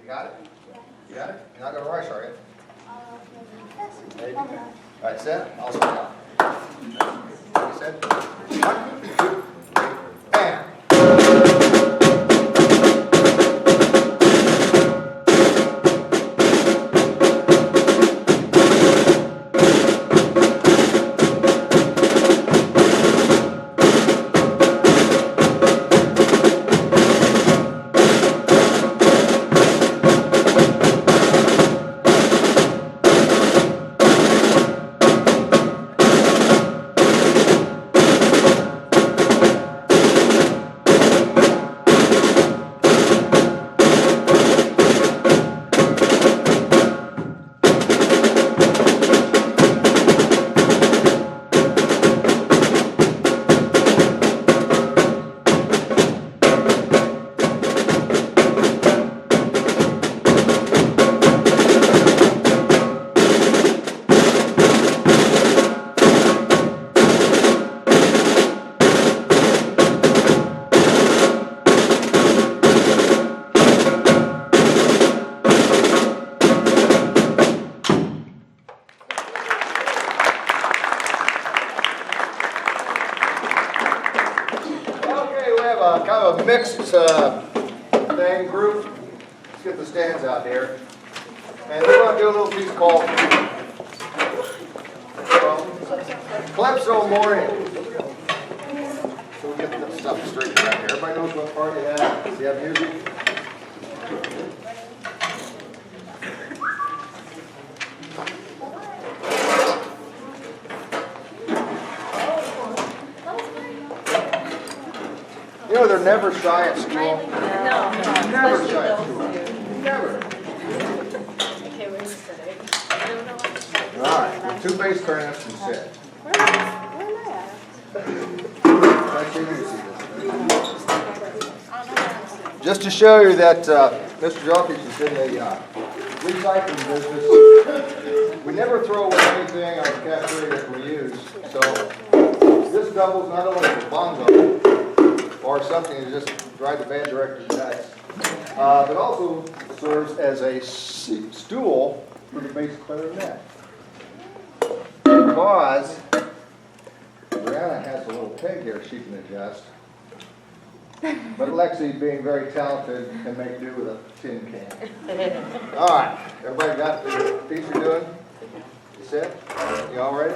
got it? You got it? You're not going to rush, are you? Maybe. All right, set. I'll start out. You set? 1, 2, 3, and. Kind of a mixed thing group. Let's get the stands out here. And we're going to do a little piece called Calypso Morning. So we'll get the stuff straightened out here. Everybody knows what part you have. Does he have music? You know, they're never shy at school. No. Never shy at school. Never. Okay, we're sitting. All right, 2 bass clarinets and sit. Where am I? Just to show you that Mr. Jokic is in the recycling business. We never throw away anything on the cafeteria that we use. So this doubles not only as a bongo, or something to just drive the band director's nuts, but also serves as a stool for the bass clarinet. Because Brianna has a little peg here she can adjust, but Lexi, being very talented, can make do with a tin can. All right, everybody got the piece you're doing? You set? You all ready?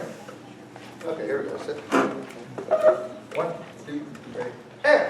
Okay, here we go. Sit. 1, 2, 3. And.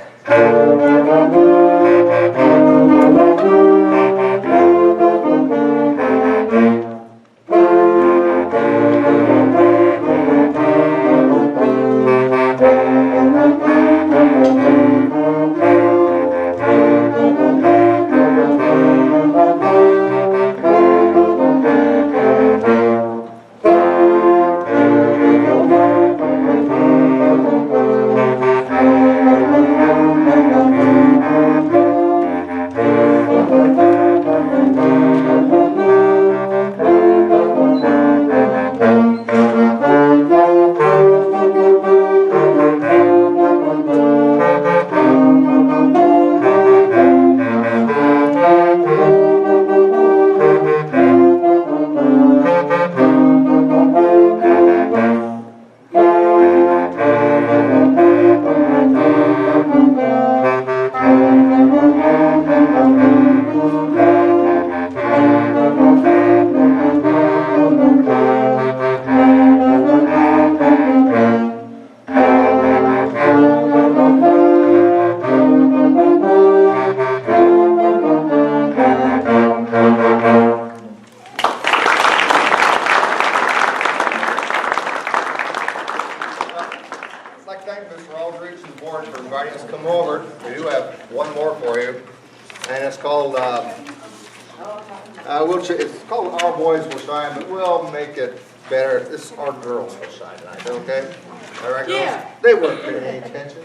It's called Our Boys Will Shine, but we'll make it better. This is Our Girls Will Shine tonight, okay? All right, girls? Yeah. They weren't paying any attention.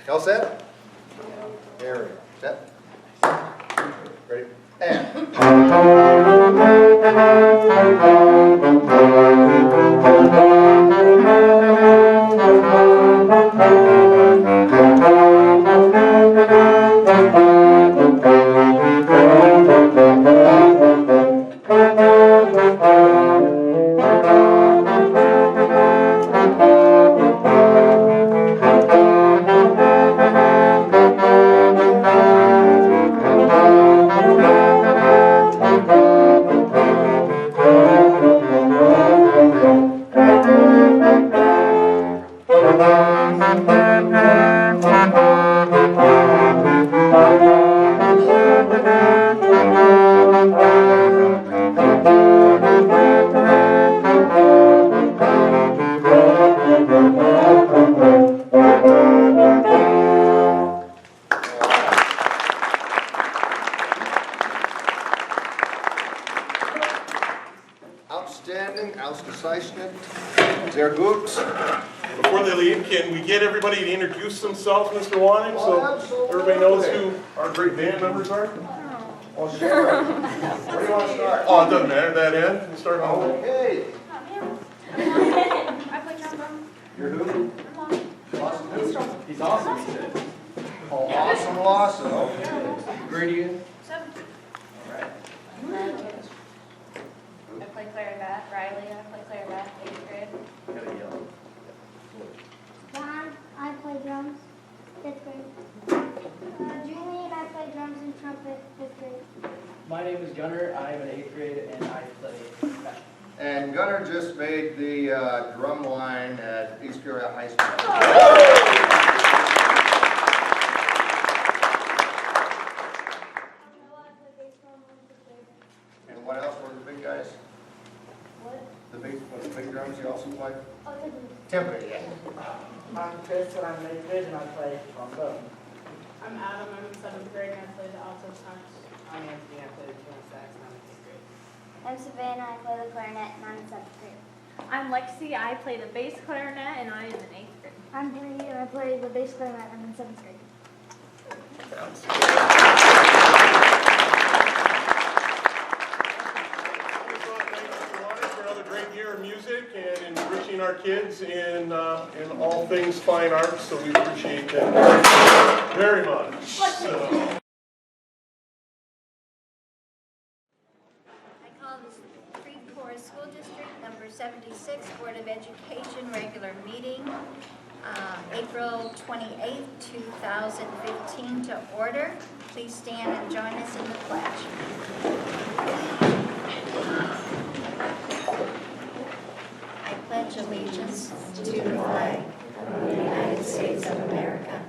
Y'all set? There we go. Set? Ready? And. Before they leave, can we get everybody to introduce themselves, Mr. Wanning, Oh, so absolutely. everybody knows who our great band members are? Well, sure. Where do you want to start? Oh, it doesn't matter, that end. We'll start on the Okay. I play trombone. You're who? Lawson who? He's awesome, he said. Oh, awesome Lawson, okay. Grady. 17. Alright. I play clarinet. Riley, I play clarinet, 8th grade. Gotta yell. John, I play drums, 5th grade. Julie and I play drums and trumpet, 5th grade. My name is Gunnar. I am in 8th grade and I play bass. And Gunnar just made the drum line at East Creve High School. And what else were the big guys? What? The big drums you also play? Oh, Timpani, yeah. I'm Chris and I'm in 8th grade and I play trombone. I'm Adam, I'm in 7th grade and I play the alto sax. I'm Anthony, I play the tenor sax and I'm in 8th grade. I'm Savannah, I play the clarinet and I'm in 7th grade. I'm Lexi, I play the bass clarinet and I am in 8th grade. I'm Bree and I play the bass clarinet and I'm in 7th grade. For another great year of music and enriching our kids in all things fine arts, so we appreciate that very much. So. I call this Creve Coeur School District number 76 Board of Education regular meeting, April 28th, 2015 to order. Please stand and join us in the pledge. I pledge allegiance to the flag of the United States of America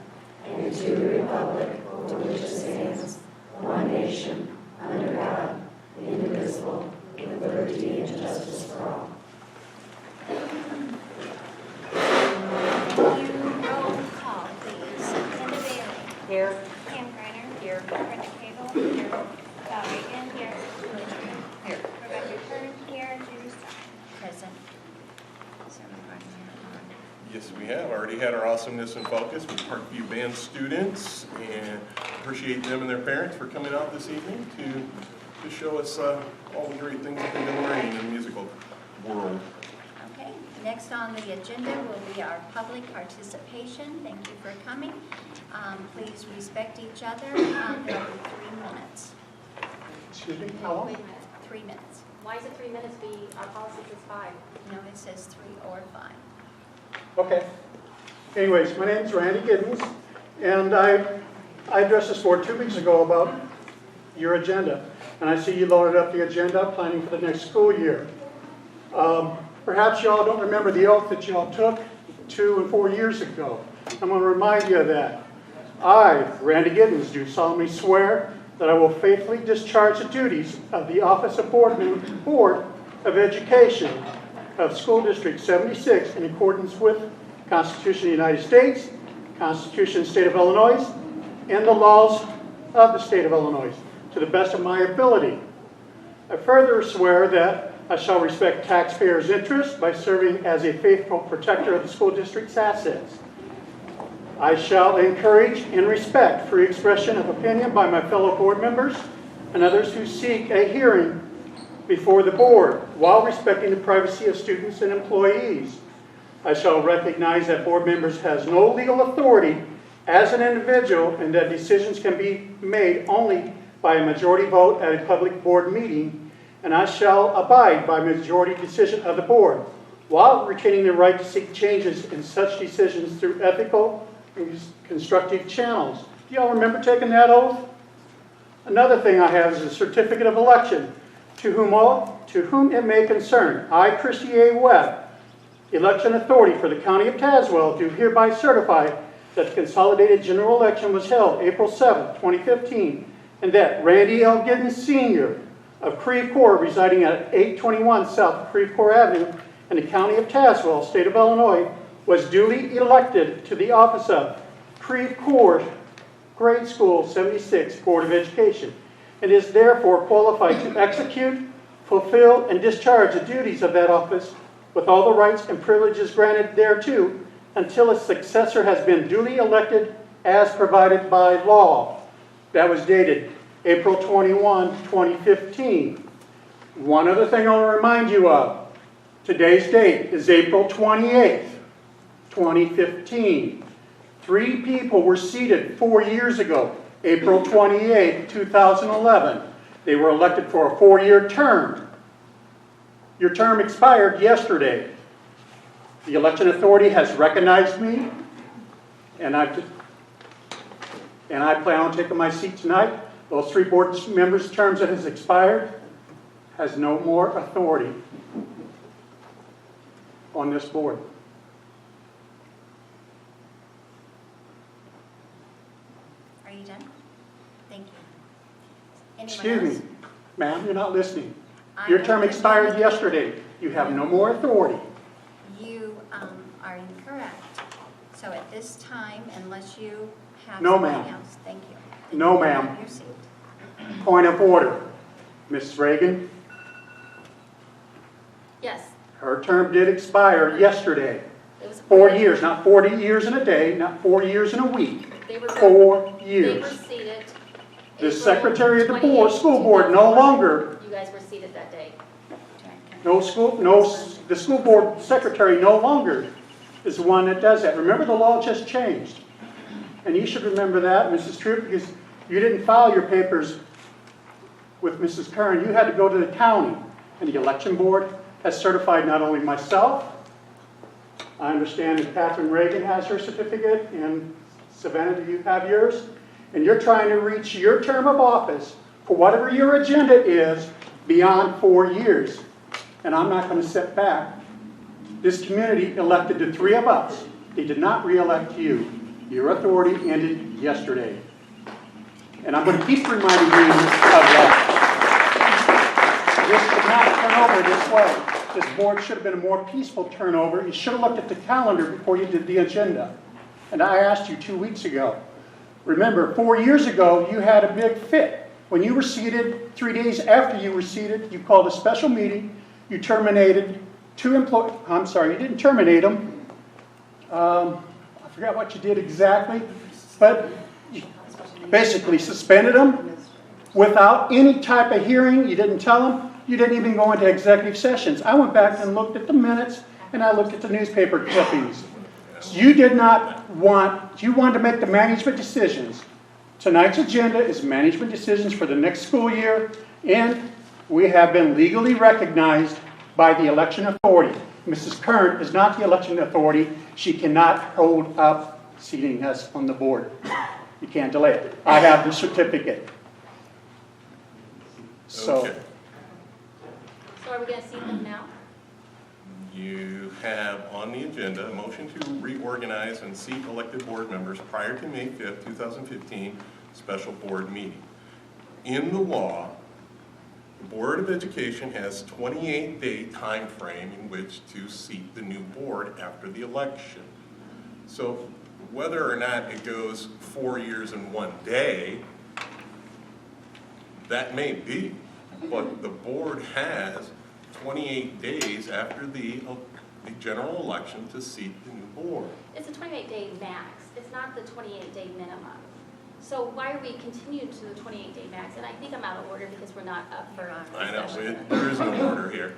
and to the republic for which it stands, one nation, under God, indivisible, with liberty and justice for all. You roll call, please. Linda Bailey. Here. Pam Greiner. Here. Brenda Cable. Here. Val Reagan. Here. Here. Rebecca Kern. Here. Judy Stein. Present. So we're running here. Yes, we have already had our awesomeness in focus with Parkview Band students, and appreciate them and their parents for coming out this evening to show us all the great things that they've been learning in the musical world. Okay, next on the agenda will be our public participation. Thank you for coming. Please respect each other. There'll be 3 minutes. Excuse me, how long? 3 minutes. Why is it 3 minutes? Our policy says 5. No, it says 3 or 5. Okay. Anyways, my name is Randy Giddens, and I addressed this board 2 weeks ago about your agenda. And I see you loaded up the agenda, planning for the next school year. Perhaps y'all don't remember the oath that y'all took 2 and 4 years ago. I'm going to remind you of that. I, Randy Giddens, do solemnly swear that I will faithfully discharge the duties of the Office of Board of Education of School District 76 in accordance with the Constitution of the United States, Constitution of the State of Illinois, and the laws of the State of Illinois, to the best of my ability. I further swear that I shall respect taxpayers' interests by serving as a faithful protector of the school district's assets. I shall encourage and respect free expression of opinion by my fellow board members and others who seek a hearing before the board, while respecting the privacy of students and employees. I shall recognize that board members has no legal authority as an individual and that decisions can be made only by a majority vote at a public board meeting, and I shall abide by majority decision of the board, while retaining the right to seek changes in such decisions through ethical and constructive channels. Do y'all remember taking that oath? Another thing I have is a certificate of election, to whom it may concern. I, Christy A. Webb, election authority for the County of Tazewell, do hereby certify that the consolidated general election was held April 7, 2015, and that Randy L. Giddens Sr. of Creve Coeur, residing at 821 South Creve Coeur Avenue in the County of Tazewell, State of Illinois, was duly elected to the office of Creve Coeur Grade School 76 Board of Education, and is therefore qualified to execute, fulfill, and discharge the duties of that office with all the rights and privileges granted thereto, until its successor has been duly elected as provided by law. That was dated April 21, 2015. One other thing I want to remind you of. Today's date is April 28th, 2015. 3 people were seated 4 years ago, April 28th, 2011. They were elected for a 4-year term. Your term expired yesterday. The election authority has recognized me, and I plan on taking my seat tonight. Those 3 board members' terms that has expired has no more authority on this board. Are you done? Thank you. Anyone Excuse else? me, ma'am, you're not listening. I Your am term listening. expired yesterday. You have no more authority. You are incorrect. So at this time, unless you have No, something ma'am. else, thank you. Then No, you can ma'am. have your seat. Point of order. Mrs. Reagan, Yes, her term did expire yesterday. it was. 4 years, not 40 years in a day, not 4 years in a week. They were. 4 They years. were seated. The April secretary of the 28th, board, school board, no 2011. longer, You guys were seated that day. the school board secretary no longer is the one that does that. Remember, the law just changed. And you should remember that, Mrs. Troop, because you didn't file your papers with Mrs. Curran. You had to go to the county. And the election board has certified not only myself, I understand that Catherine Reagan has her certificate, and Savannah, do you have yours? And you're trying to reach your term of office for whatever your agenda is beyond 4 years. And I'm not going to sit back. This community elected the 3 of us. They did not re-elect you. Your authority ended yesterday. And I'm going to keep reminding you of that. This should not turn over this way. This board should have been a more peaceful turnover. You should have looked at the calendar before you did the agenda. And I asked you 2 weeks ago. Remember, 4 years ago, you had a big fit. When you were seated, 3 days after you were seated, you called a special meeting. You terminated 2 employees. I'm sorry, you didn't terminate them. I forgot what you did exactly. But you basically suspended them without any type of hearing. You didn't tell them. You didn't even go into executive sessions. I went back and looked at the minutes, and I looked at the newspaper clippings. You did not want, you wanted to make the management decisions. Tonight's agenda is management decisions for the next school year, and we have been legally recognized by the election authority. Mrs. Kern is not the election authority. She cannot hold up seating us on the board. You can't delay it. I have the certificate. So, Okay. So are we gonna seat them now? You have on the agenda a motion to reorganize and seat elected board members prior to May 5th, 2015 special board meeting. In the law, the Board of Education has 28-day time frame in which to seat the new board after the election. So whether or not it goes 4 years and 1 day, that may be, but the board has 28 days after the general election to seat the new board. It's a 28-day max. It's not the 28-day minimum. So why are we continuing to the 28-day max? And I think I'm out of order because we're not up for I know, discussion. there is no order here.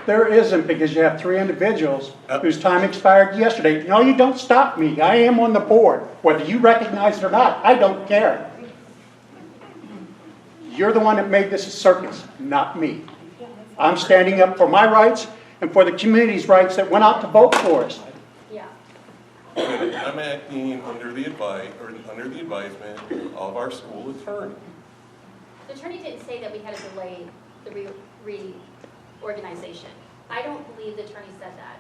there isn't, because you have 3 individuals whose time expired yesterday. No, you don't stop me. I am on the board. Whether you recognize it or not, I don't care. You're the one that made this a circus, not me. I'm standing up for my rights and for the community's rights that went out to vote for us. Yeah. I'm acting under the advisement of our school attorney. The attorney didn't say that we had to delay the reorganization. I don't believe the attorney said that.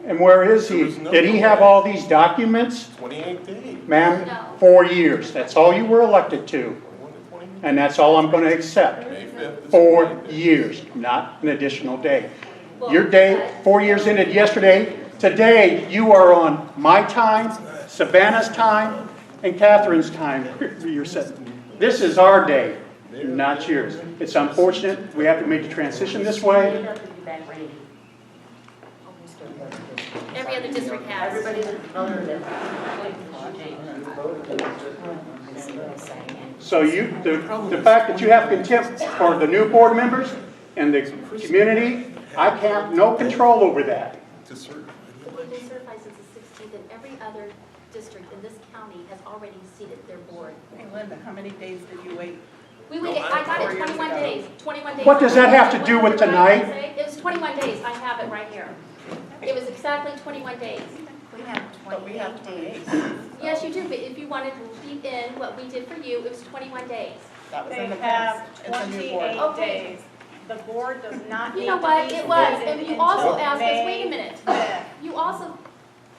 And where is he? Did he have all these documents? 28 days. Ma'am, No. 4 years. That's all you were elected to. 21 to 28. And that's all I'm going to accept. May 5th is 4 28 days. years, not an additional day. Well, Your day, 4 years ended yesterday. Today, you are on my time, Savannah's time, and Catherine's time. You're sitting. This is our day, not yours. It's unfortunate we have to make the transition this way. every other district has. Everybody that's voted in. So the fact that you have contempt for the new board members and the community, I have no control over that. To certify. We've been certified since the 16th, and every other district in this county has already seated their board. Hey Linda, how many days did you wait? We waited, I got it 21 days, 21 days. What does that have to do with What did I tonight? say? It was 21 days, I have it right here. It was exactly 21 days. We have But we have 28 days. Yes, you do, but if you wanted to leave in what we did for you, it was 21 days. That was They in the have past. It's a new board. 28 Okay. days. The board does not You need know to what, be it was, voted and you also until asked us, wait a May minute, 5th. you also,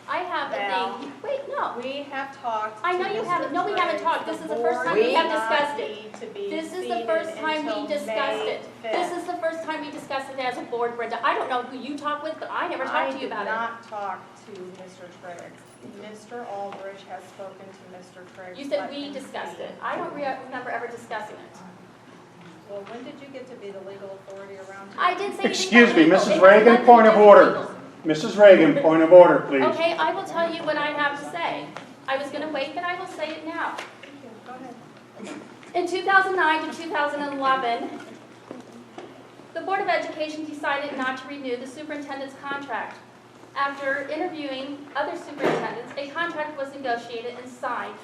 I have a Val. thing, wait, no. We have talked. I know to you Mr. haven't. No, we haven't Triggs. talked. This is the first time we have does not discussed it. need to be This is the seated first time until we discussed May it. This 5th. is the first time we discussed it as a board, Brenda. I don't know who you talk with, but I never talked to you about I it. did not talk to Mr. Triggs. Mr. Aldrich has spoken to Mr. Triggs. You said Let we him discussed see it. I don't remember ever discussing it. Well, when did you get to be the legal authority around here? I didn't say anything Excuse about me, legal. Mrs. It has Reagan, nothing to point of do with order. legal. Mrs. Reagan, point of order, please. Okay, I will tell you what I have to say. I was going to wait, but I will say it now. Go ahead. In 2009 to 2011, the Board of Education decided not to renew the superintendent's contract. After interviewing other superintendents, a contract was negotiated and signed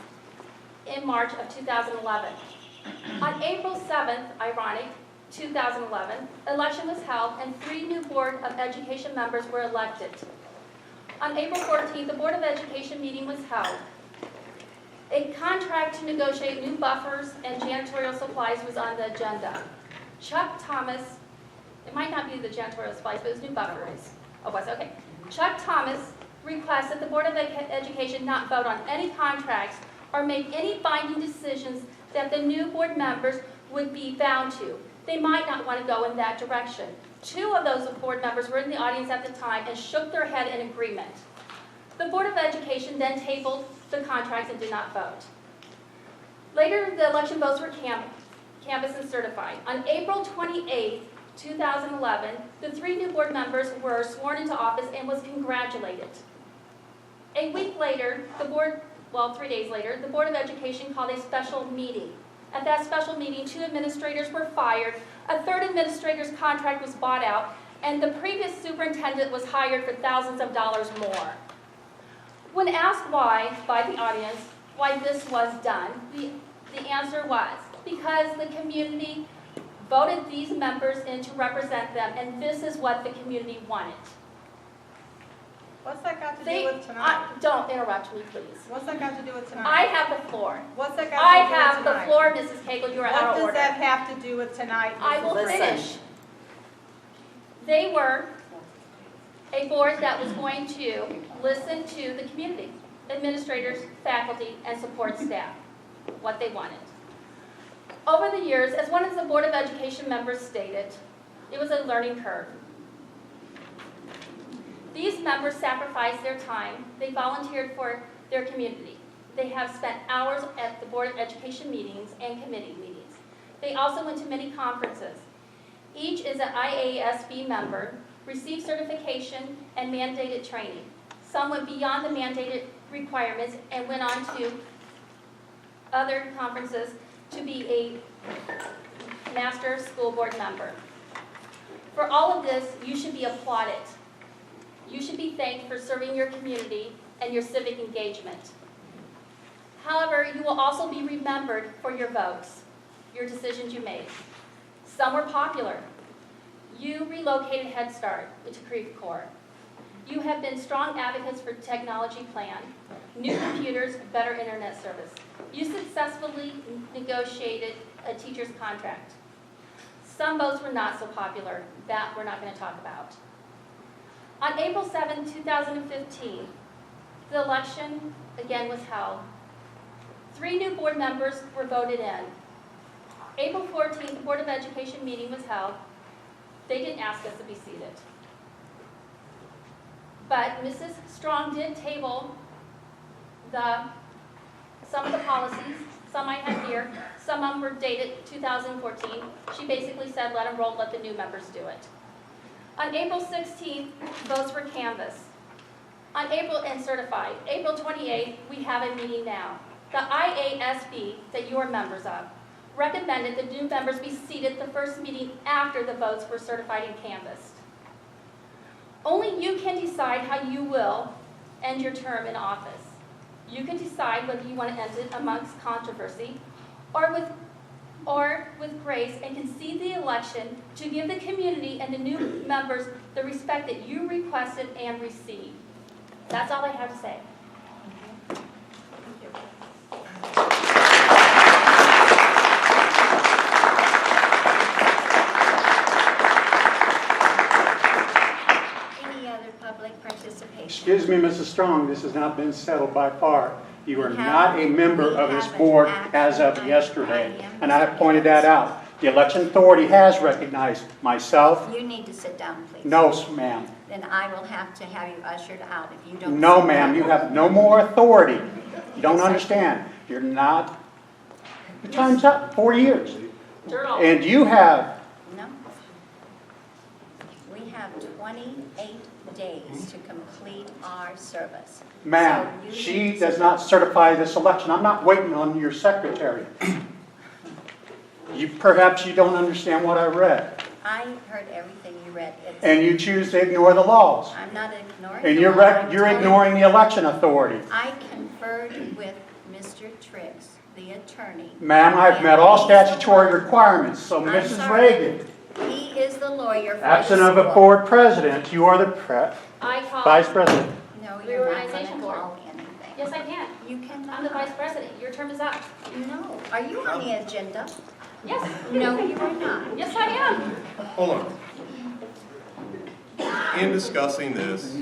in March of 2011. On April 7th, ironic, 2011, election was held and 3 new Board of Education members were elected. On April 14th, the Board of Education meeting was held. A contract to negotiate new buffers and janitorial supplies was on the agenda. Chuck Thomas, it might not be the janitorial supplies, but it was new buffers. Oh, was it? Okay. Chuck Thomas requested the Board of Education not vote on any contracts or make any binding decisions that the new board members would be bound to. They might not want to go in that direction. 2 of those board members were in the audience at the time and shook their head in agreement. The Board of Education then tabled the contracts and did not vote. Later, the election votes were canvassed and certified. On April 28th, 2011, the 3 new board members were sworn into office and was congratulated. A week later, 3 days later, the Board of Education called a special meeting. At that special meeting, 2 administrators were fired, a 3rd administrator's contract was bought out, and the previous superintendent was hired for thousands of dollars more. When asked why, by the audience, why this was done, the answer was, because the community voted these members in to represent them, and this is what the community wanted. What's that got to do with tonight? Don't interrupt me, please. What's that got to do with tonight? I have the floor. What's that got I to do have with the tonight? floor, Mrs. Cagle, you are out What of does order. that have to do with tonight? I will Mrs. finish. They were a board that was going to listen to the community, administrators, faculty, and support staff, what they wanted. Over the years, as one of the Board of Education members stated, it was a learning curve. These members sacrificed their time. They volunteered for their community. They have spent hours at the Board of Education meetings and committee meetings. They also went to many conferences. Each is an IASB member, received certification and mandated training. Some went beyond the mandated requirements and went on to other conferences to be a master school board member. For all of this, you should be applauded. You should be thanked for serving your community and your civic engagement. However, you will also be remembered for your votes, your decisions you made. Some were popular. You relocated Head Start to Creve Coeur. You have been strong advocates for technology plan, new computers, better internet service. You successfully negotiated a teacher's contract. Some votes were not so popular. That we're not going to talk about. On April 7, 2015, the election again was held. 3 new board members were voted in. April 14th, the Board of Education meeting was held. They didn't ask us to be seated. But Mrs. Strong did table some of the policies, some I have here, some of them were dated 2014. She basically said, let them roll, let the new members do it. On April 16th, votes were canvassed. On and certified, April 28th, we have a meeting now. The IASB that you are members of recommended the new members be seated the first meeting after the votes were certified and canvassed. Only you can decide how you will end your term in office. You can decide whether you want to end it amongst controversy or with grace and concede the election to give the community and the new members the respect that you requested and received. That's all I have to say. Any other public participation? Excuse me, Mrs. Strong, this has not been settled by far. You are We not a haven't- member we of this haven't board asked. as of I yesterday, am and I have Mr. pointed that out. The election authority has recognized myself. You need to sit down, please. No, ma'am. Then I will have to have you ushered out if you don't. No, sit ma'am, down. you have no more authority. You don't understand. You're not, your time's up, 4 years. And you have, No. We have 28 days to complete our service. ma'am, So you she need to does sit not down. certify this election. I'm not waiting on your secretary. Perhaps you don't understand what I read, I heard everything you read. It's- and you choose to ignore the laws. I'm not ignoring. And the you're law. I'm telling ignoring the election authority. you. I conferred with Mr. Triggs, the attorney. Ma'am, I've and met all he's the statutory one- requirements, so I'm Mrs. sorry. Reagan, He is the lawyer for absent the of a school. board president, you are the I call. vice president. No, you're not going Reorganization to board. call anything. Yes, I can. You cannot. I'm the vice president. Your term is up. No. Are you on the agenda? Yes. No, you are not. Yes, I am. Hold on. In discussing this,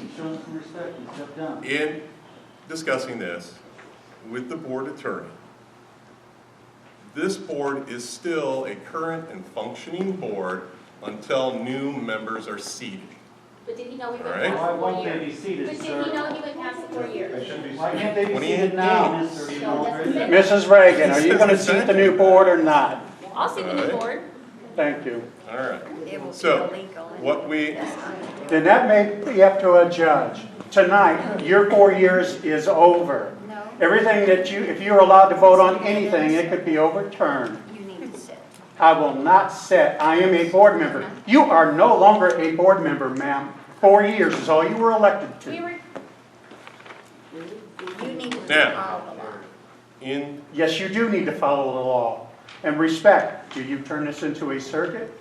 with the board attorney, this board is still a current and functioning board until new members are seated. But did he know we All went right. past Why the 4 won't they years? be seated, But did sir? he know he went past the 4 years? Why can't they be 28 seated now? days. Mrs. Reagan, are you going to seat the new board or not? I'll see the new Alright. board. Thank you. All right. It will be So, illegal. what we, That's not- Then that may be up to a judge. Tonight, your 4 years is over. No, Everything that if you're allowed to vote on anything, it could be overturned. you need to sit. I will not sit. I am a board member. You are no longer a board member, ma'am. 4 years is all you were elected We to. were, You need to Now. follow the law. in, Yes, you do need to follow the law and respect. Do you turn this into a circuit?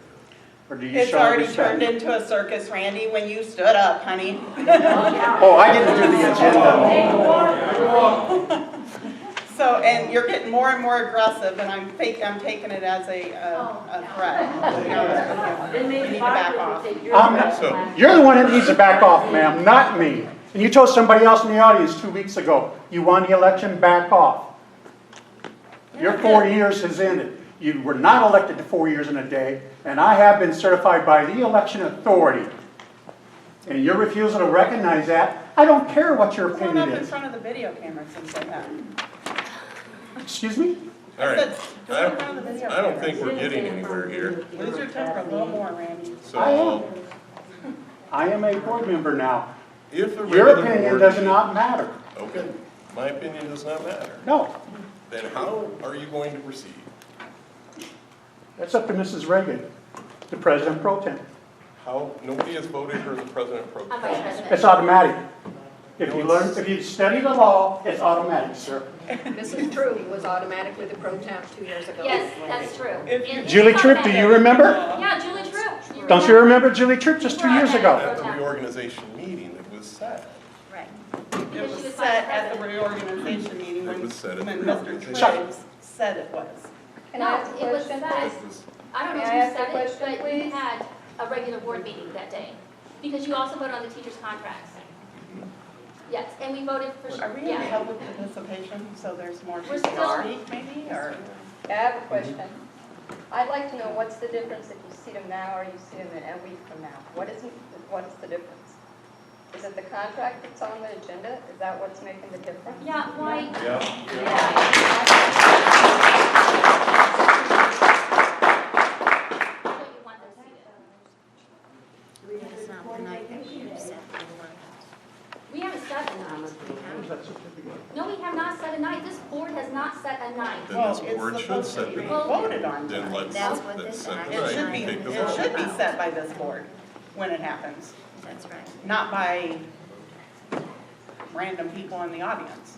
Or do you It's show already respect? turned into a circus, Randy, when you stood up, honey. Oh, I didn't do the agenda. So, and you're getting more and more aggressive, and I'm taking it as a threat. To be honest with you. You need to back off. So- You're the one that needs to back off, ma'am, not me. And you told somebody else in the audience 2 weeks ago, you won the election, back off. Your 4 years has ended. You were not elected to 4 years and a day, and I have been certified by the election authority. And your refusal to recognize that, I don't care what your Come on opinion up in is. front of the video cameras and say that. Excuse me? all right. Just in front of the video I don't think cameras. we're getting anywhere here. Lose your temper a little more, Randy. So, I am a board member now. if the Your regular opinion board does meeting- not matter. Okay, my opinion does not matter. No, Then how are you going to proceed? that's up to Mrs. Reagan, the President Pro Tem. How, nobody has voted for the president pro I'm vice tem. president. It's automatic. If you study the law, it's automatic, sir. Mrs. True was automatically the pro temp 2 years ago. Yes, that's true. And Julie it's Troop, do you remember? Yeah, Julie Troop. Don't you remember Julie Troop just 2 years ago? At the reorganization meeting, it was set. Right. It was set at the reorganization meeting It when was set at the when Mr. reorganization. Triggs said it was. Can I No, ask a it was question? said, It was- I don't know May if I you ask a said it, question, but you please? had a regular board meeting that day. Because you also voted on the teachers' contracts. Yes, and we voted for, Are we in yeah. public participation, so there's more We're people still- to speak maybe, or? I have a question. I'd like to know what's the difference if you see them now or you see them a week from now? What is the difference? Is it the contract that's on the agenda? Is that what's making the difference? Yeah, why? That's not the night that we have set the word. We haven't set that certificate. No, we have not set a night. This board has not set a night. Then this Well, board it's should supposed set to the be night. voted on Then tonight. That's what let's this set the action It should night be, and take the it vote. should be set by this board when it happens, That's right. not by random people in the audience.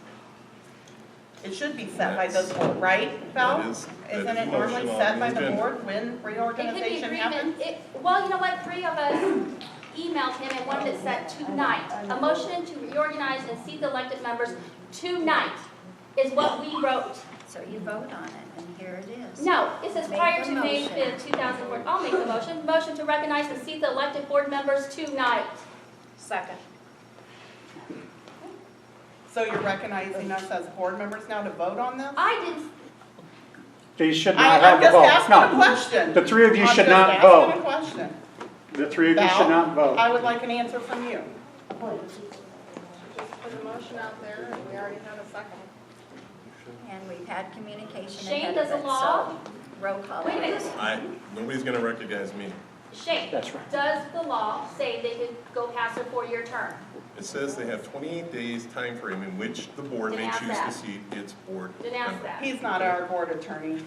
It should be set by this board, right, Val? That is Isn't it motion normally on set the by the agenda. board when It could be reorganization agreement. happens? Well, you know what? 3 of us emailed him and wanted it set tonight. A motion to reorganize and seat the elected members tonight is what we wrote. So you vote on it, and here it is. No, it says Make prior the to May motion. 5th, 2004. I'll make the motion. Motion to recognize and seat the elected board members tonight. Second. So you're recognizing us as board members now to vote on this? I didn't, These should not I'm have the just vote. asking a No, question. the three of you I'm should just not asking vote. a question. The three of you Val, should not vote. I would like an answer from you. Just put a motion out there, and we already have a second. And we've had communication Shane, ahead does of the it, law- so roll call. wait a minute. Nobody's gonna recognize me. Shane, That's right. does the law say they could go past their 4-year term? It says they have 28 days time frame in which the board may Didn't ask choose to that. seat its board Didn't ask member. that. He's not our board attorney.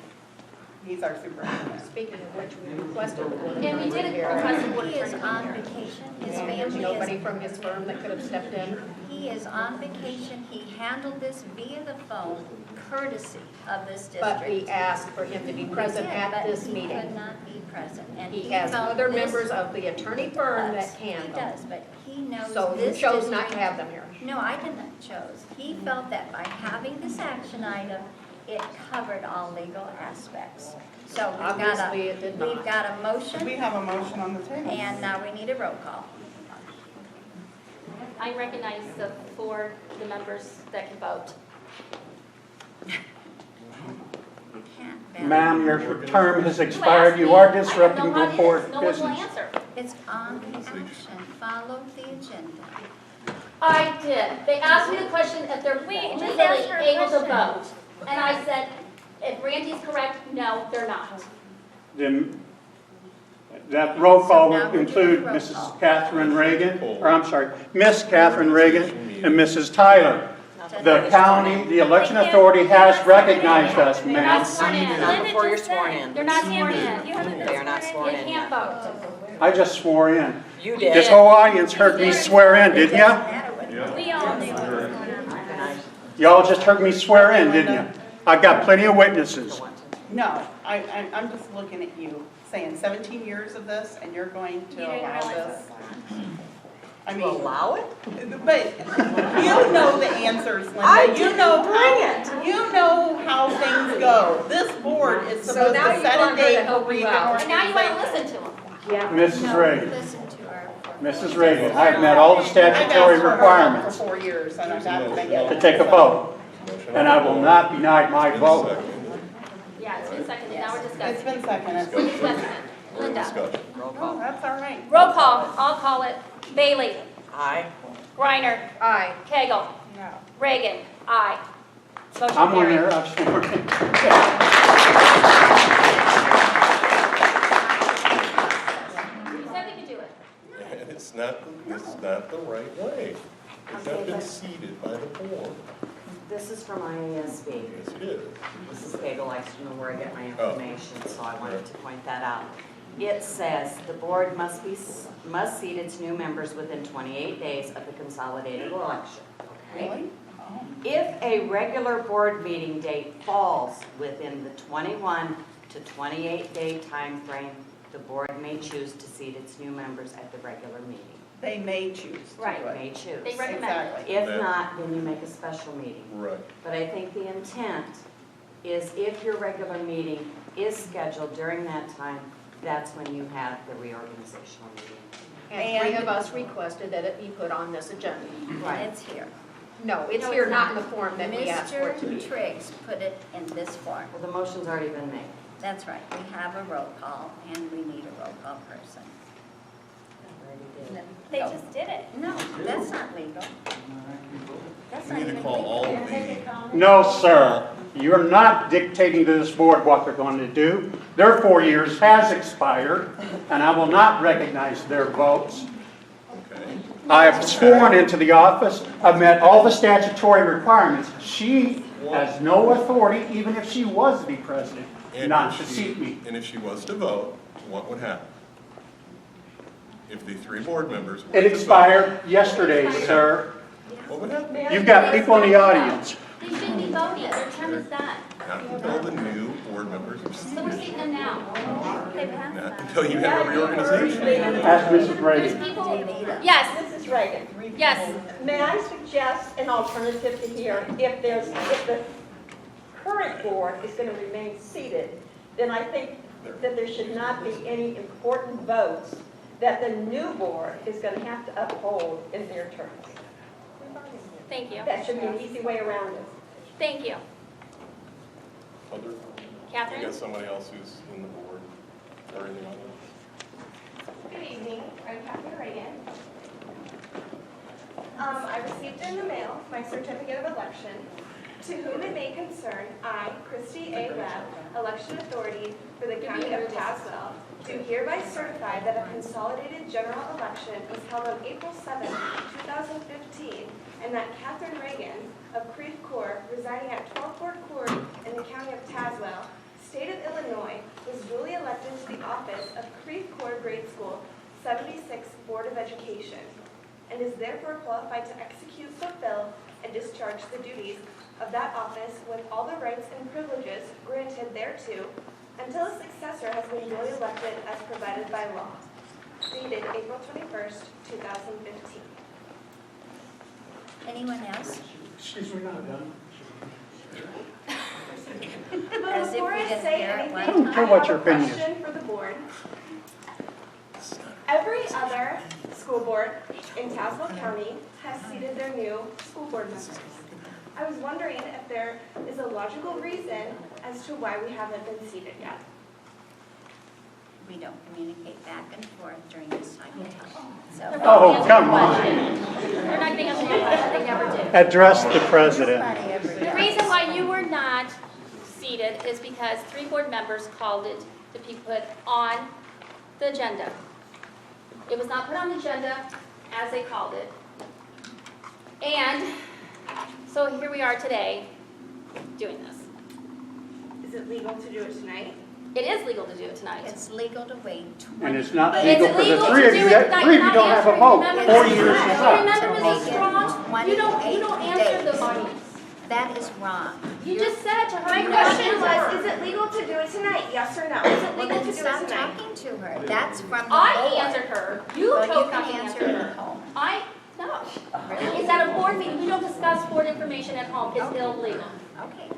He's our superintendent. Speaking of which, we requested the board And we did attorney request the board He is attorney. on vacation, his here. There's family nobody is, from his firm that could have stepped in. he is on vacation, he handled this via the phone, courtesy of this But we district. asked for him to be present He did, at but this he meeting. could not be present, and He has felt other this members of the attorney firm does. that can He go. does, but he knows So you this chose not to district- have them here. No, I didn't chose. He felt that by having this action item, it covered all legal aspects. So Obviously, it did we've not. got a We motion, have a motion on the table. and now we need a roll call. I recognize the members that can vote. Can't balance. Ma'am, your term has expired. You are disrupting the board No one will business. answer. It's on the action. Follow the agenda. I did. They asked me the question if they're legally asked her a able to question. vote. And I said, if Randy's correct, no, they're not. Then that roll call So now will we're include doing roll Mrs. call. Catherine Reagan, or I'm sorry, Miss Catherine Reagan and Mrs. Tyler. The county, the election authority has recognized us, They're ma'am. not sworn in. Linda Before you're just sworn said. in. They're not sworn in. You haven't been They are not sworn sworn They in can't yet. vote. I just swore in. You This did. whole audience heard me swear in, didn't ya? Matter what- We all do. Y'all just heard me swear in, didn't ya? I got plenty of witnesses. No, I'm just looking at you, saying 17 years of this, and you're going to You didn't allow realize this? I To mean, allow it? but you know the answers, I Linda. You didn't know bring you know how things go. This board is So supposed now to you set want a her to date for help you out. And now you want to reorganization. listen to them. Mrs. No, Reagan, listen to her. Mrs. Reagan, I've met all the I've statutory asked for her requirements for 4 years, and I've had to make to it. take a vote, and I will not be denied my Been vote. seconded. Yeah, it's been seconded. Now we're It's discussing. been seconded. We're discussing it. We're in Linda. discussion. Roll Oh, call. that's all right. Roll call. I'll call it. Bailey. Aye. Reiner. Aye. Kegel. No. Reagan. Aye. Motion I'm on carried. there, I've sworn in. You said we could do it. And it's not the right way. It's not been seated by the board. This is from IASB. Yes, it is. Mrs. Cagle likes to know where I get my Oh. information, so I wanted to point that out. It says the board must seat its new members within 28 days of the consolidated election. Okay? Really? Oh. If a regular board meeting date falls within the 21 to 28 day time frame, the board may choose to seat its new members at the regular meeting. They may choose to do Right. it. May choose. They recommend. Exactly. If That- not, then you make a special meeting. Right. But I think the intent is if your regular meeting is scheduled during that time, that's when you have the reorganizational meeting. And 3 of us requested that it be put on this agenda. And it's here. No, it's No, here, it's not not. in the form that we asked for it to Mr. be. Triggs put it in this form. Well, the motion's already been made. That's right. We have a roll call, and we need a roll call person. They just did it. No, that's not legal. That's You not need to even call all legal. of the, No, sir. You're not dictating to this board what they're going to do. Their 4 years has expired, and I will not recognize their votes. okay. I've sworn into the office. I've met all the statutory requirements. She has no authority, even if she was the president, not to seat me. And if she was to vote, what would happen? If the 3 board members were It to vote, expired yesterday, sir. what would happen? You've got people in the audience. They shouldn't be voting, their term is done. Not until the new board members are So we're seated. seating them now. They passed Not that. until you have a reorganization. Ask Mrs. There's Reagan. people, yes, Mrs. Reagan, yes. may I suggest an alternative to here? If the current board is going to remain seated, then I think that there should not be any important votes that the new board is going to have to uphold in their terms. Thank you. That should be an easy way around it. Thank you. Other, you Catherine? got somebody else who's in the board or in the audience? Good evening, I'm Catherine Reagan. I received in the mail my certificate of election. To whom it may concern, I, Christy A. Webb, Election Authority for the County of Tazewell, do hereby certify that a consolidated general election was held on April 7, 2015, and that Catherine Reagan of Creve Coeur, residing at 12 Fort Court in the County of Tazewell, State of Illinois, was duly elected to the office of Creve Coeur Grade School 76 Board of Education, and is therefore qualified to execute, fulfill, and discharge the duties of that office with all the rights and privileges granted thereto until a successor has been duly elected as provided by law. Dated April 21st, 2015. Anyone else? Excuse me, not done. But As if before we I didn't say hear it one anything, I don't care I what have your a opinion is. question for the board. Every other school board in Tazewell County has seated their new school board members. I was wondering if there is a logical reason as to why we haven't been seated yet. We don't communicate back and forth during this time of time. So, Oh, come on. They're not going to answer your question, they never do. Address the president. The reason why you were not seated is because 3 board members called it to be put on the agenda. It was not put on the agenda as they called it. And so here we are today doing this. Is it legal to do it tonight? It is legal to do it tonight. it's legal to wait 20 And it's not But legal it's for the illegal to 3 of do you. it That tonight. 3 of you You're don't not have a answering. vote. Remember, 4 years is up. Remember, Mrs. Strong, you don't answer the money. That is wrong. You just said to her. My you question don't was, answer. is it legal to do it tonight? Yes or no? Is it Well, legal to then do it stop tonight? talking to her. That's from the I board. answered her. You Well, chose you not can to answer answer it her. at home. No. It's at a board meeting. We don't discuss board information at home. It's illegal. Okay.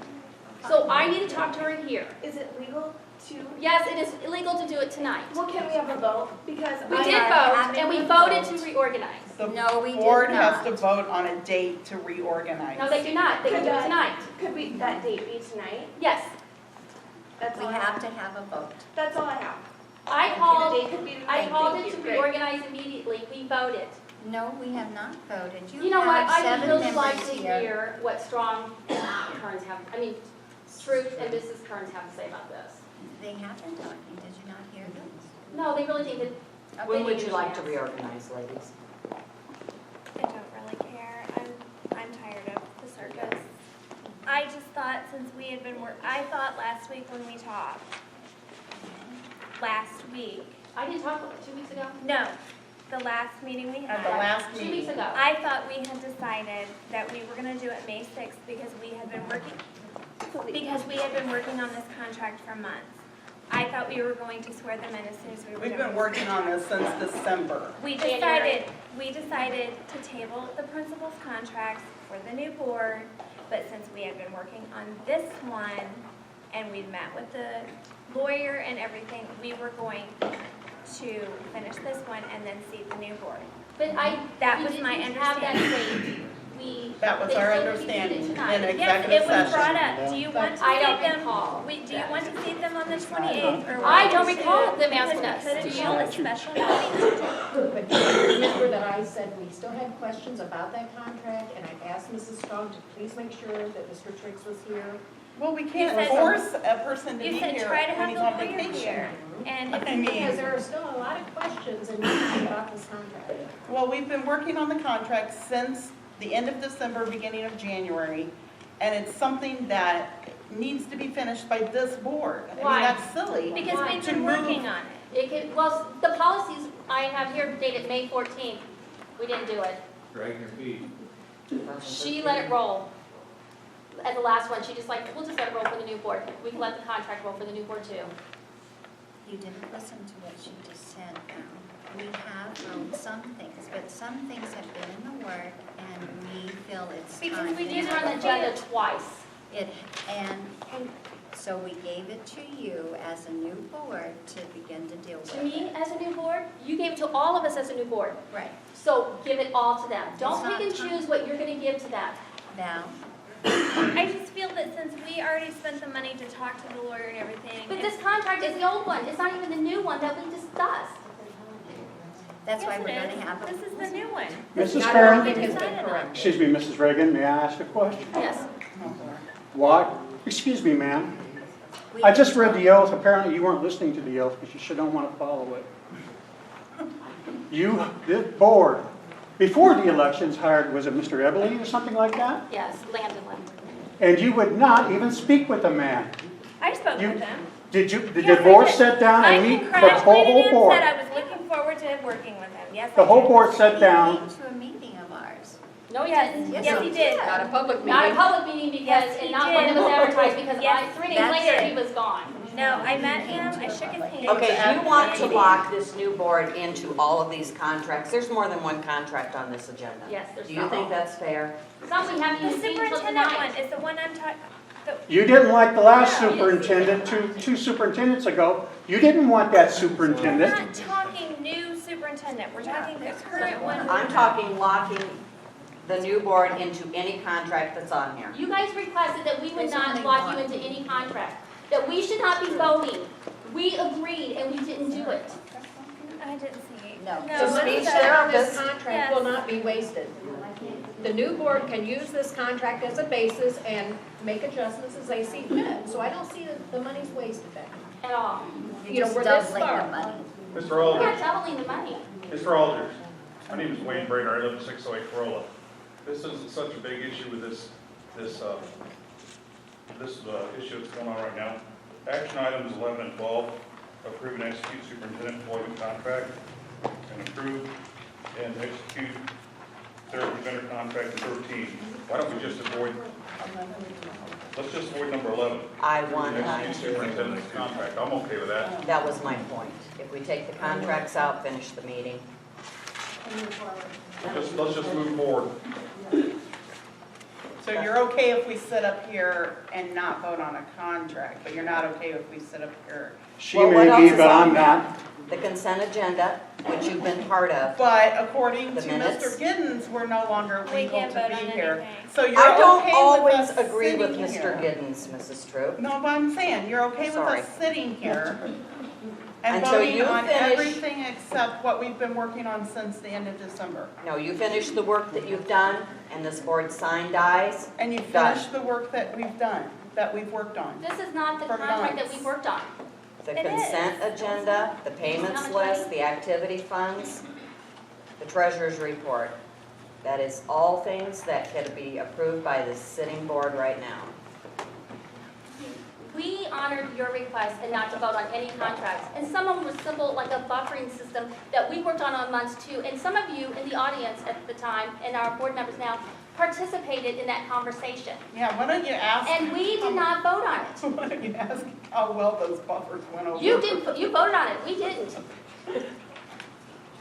So I need to talk to her here. Is it legal to? Yes, it is illegal to do it tonight. Well, can we have a vote? Because We I did are vote, having and we a voted vote. to reorganize. The No, we did board has not. to vote on a date to reorganize. No, they do not. They can do it tonight. Could we, that date be tonight? Yes. That's We all I have to have a vote. That's all I have. I The called, date could be I tonight. called Thank it to you. Great. reorganize immediately. We voted. No, we have not voted. You know what? have I would 7 really like members to here. hear what Strong and Kearns have, Truth and Mrs. Kearns have to say about this. They have been talking. Did you not hear them? No, they really think that. When they would need you a like to chance. reorganize, ladies? I don't really care. I'm tired of the circus. I just thought since we had been I thought last week when we talked, I didn't talk 2 weeks ago. no, the last meeting we At had. the last 2 weeks meeting. ago. I thought we had decided that we were gonna do it May 6th because we had been working on this contract for months. I thought we were going to swear them in as soon as we were done. We've been working on this since December. We January. decided to table the principal's contracts for the new board, but since we had been working on this one and we'd met with the lawyer and everything, we were going to finish this one and then seat the new board. But That we was my didn't have that understanding. date. That was they our still repeated it understanding tonight. in Yes, executive it was session. brought up. Do you want to I don't seat them? recall. Do you want to seat them on the 28th or? I want don't to recall do- them asking because us. we Do couldn't you? call a special meeting. But do you remember that I said we still had questions about that contract, and I asked Mrs. Strong to please make sure that Mr. Triggs was here, Well, we You can't said- force a person to You be said here try to when have he's the on lawyer vacation. here. And I it's mean, Because there are still a lot of questions and issues about this contract. well, we've been working on the contract since the end of December, beginning of January, and it's something that needs to be finished by this board. I mean, Why? that's silly. because we've to been move- working on it. It could, well, the policies I have here dated May 14th, we didn't do it. Drag your feet. She let it roll. At the last one, she just like, we'll just let it roll for the new board. We can let the contract roll for the new board too. You didn't listen to what she just said. We have wrote some things, but some things have been in the work, and we feel it's time. Because we did run the agenda twice. And so we gave it to you as a new board to begin to deal with To me, it. as a new board, you gave it to all of us as a new board. Right. So give it all to them. Don't It's pick not and time. choose what you're gonna give to them. Now, I just feel that since we already spent the money to talk to the lawyer and everything. But this contract is the old one. It's not even the new one that we discussed. that's why Yes, we're it going to have is. This is the new one. Mrs. Not Karen? everything has been correct. Excuse me, Mrs. Reagan, may I ask a question? Yes. What? Excuse me, ma'am. I just read the oath. Apparently you weren't listening to the oath because you should don't want to follow it. You, the board, before the elections hired, was it Mr. Eberly or something like that? Yes, Landon. And you would not even speak with the man. I spoke You- with him. Did the Yes, I board did. sit down I and meet the congratulated whole him, board? said I was looking forward to working with him. Yes, The I whole did. board sat he down. came to a meeting of ours. No, he Yes, didn't. yes, he did. Not a public meeting. Not a public meeting because, Yes, he and not when it did. was advertised because Yes, 3 days that's later it. he was gone. No, I met him, I shook his hand. Okay, you want to lock this new board into all of these contracts. There's more than one contract on this agenda. Yes, there's Do you some. think that's fair? Some we haven't The even seen till superintendent tonight. one is the one I'm talking, You didn't like the last No. superintendent two superintendents ago. You didn't want that we're superintendent. not talking new superintendent, we're talking the current one. I'm talking locking the new board into any contract that's on here. You guys requested that we would There's not only lock one. you into any contract, that we should not be voting. We agreed and we didn't do it. I didn't see. No. The money it's spent on this yes. contract will not be wasted. The new board can use this contract as a basis and make adjustments as they see fit. So I don't see that the money's wasted there. At all. You know, Just we're this doubling the far. money. Mr. We're Alders, not doubling the money. Mr. Alders, my name is Wayne Brader, I live at 608 Corolla. This is such a big issue with this issue that's going on right now. Action items 11 and 12, approve and execute superintendent employment contract, and approve and execute therapy vendor contract in 13. Why don't we just avoid, let's just avoid number 11. I want Execute superintendent's contract, I'm okay with that. That was my point. If we take the contracts out, finish the meeting. Let's just move forward. So you're okay if we sit up here and not vote on a contract, but you're not okay if we sit up here? She Well, what else may be, is but on I'm there? not. The consent agenda, which you've been part of. But according The to minutes? Mr. Giddens, we're no longer We legal can't to vote be on here. anything. So you're I don't okay with always us agree with sitting Mr. here? Giddens, Mrs. Troop. No, but I'm saying, you're okay with Sorry. us sitting here and Until voting you on finish- everything except what we've been working on since the end of December. No, you finish the work that you've done, and this board sign dies. And you Done. finish the work that we've done, that we've worked on. This is not the For contract that months. we worked on. The It is. consent agenda, the payments How much list, money? the activity funds, the treasurer's report. That is all things that can be approved by the sitting board right now. We honored your request and not to vote on any contracts. And some of them were simple, like a buffering system that we worked on months too. And some of you in the audience at the time, and our board members now, participated in that conversation. Yeah, why don't you ask? And we did not vote on it. Why don't you ask how well those buffers went over? You voted on it, we didn't.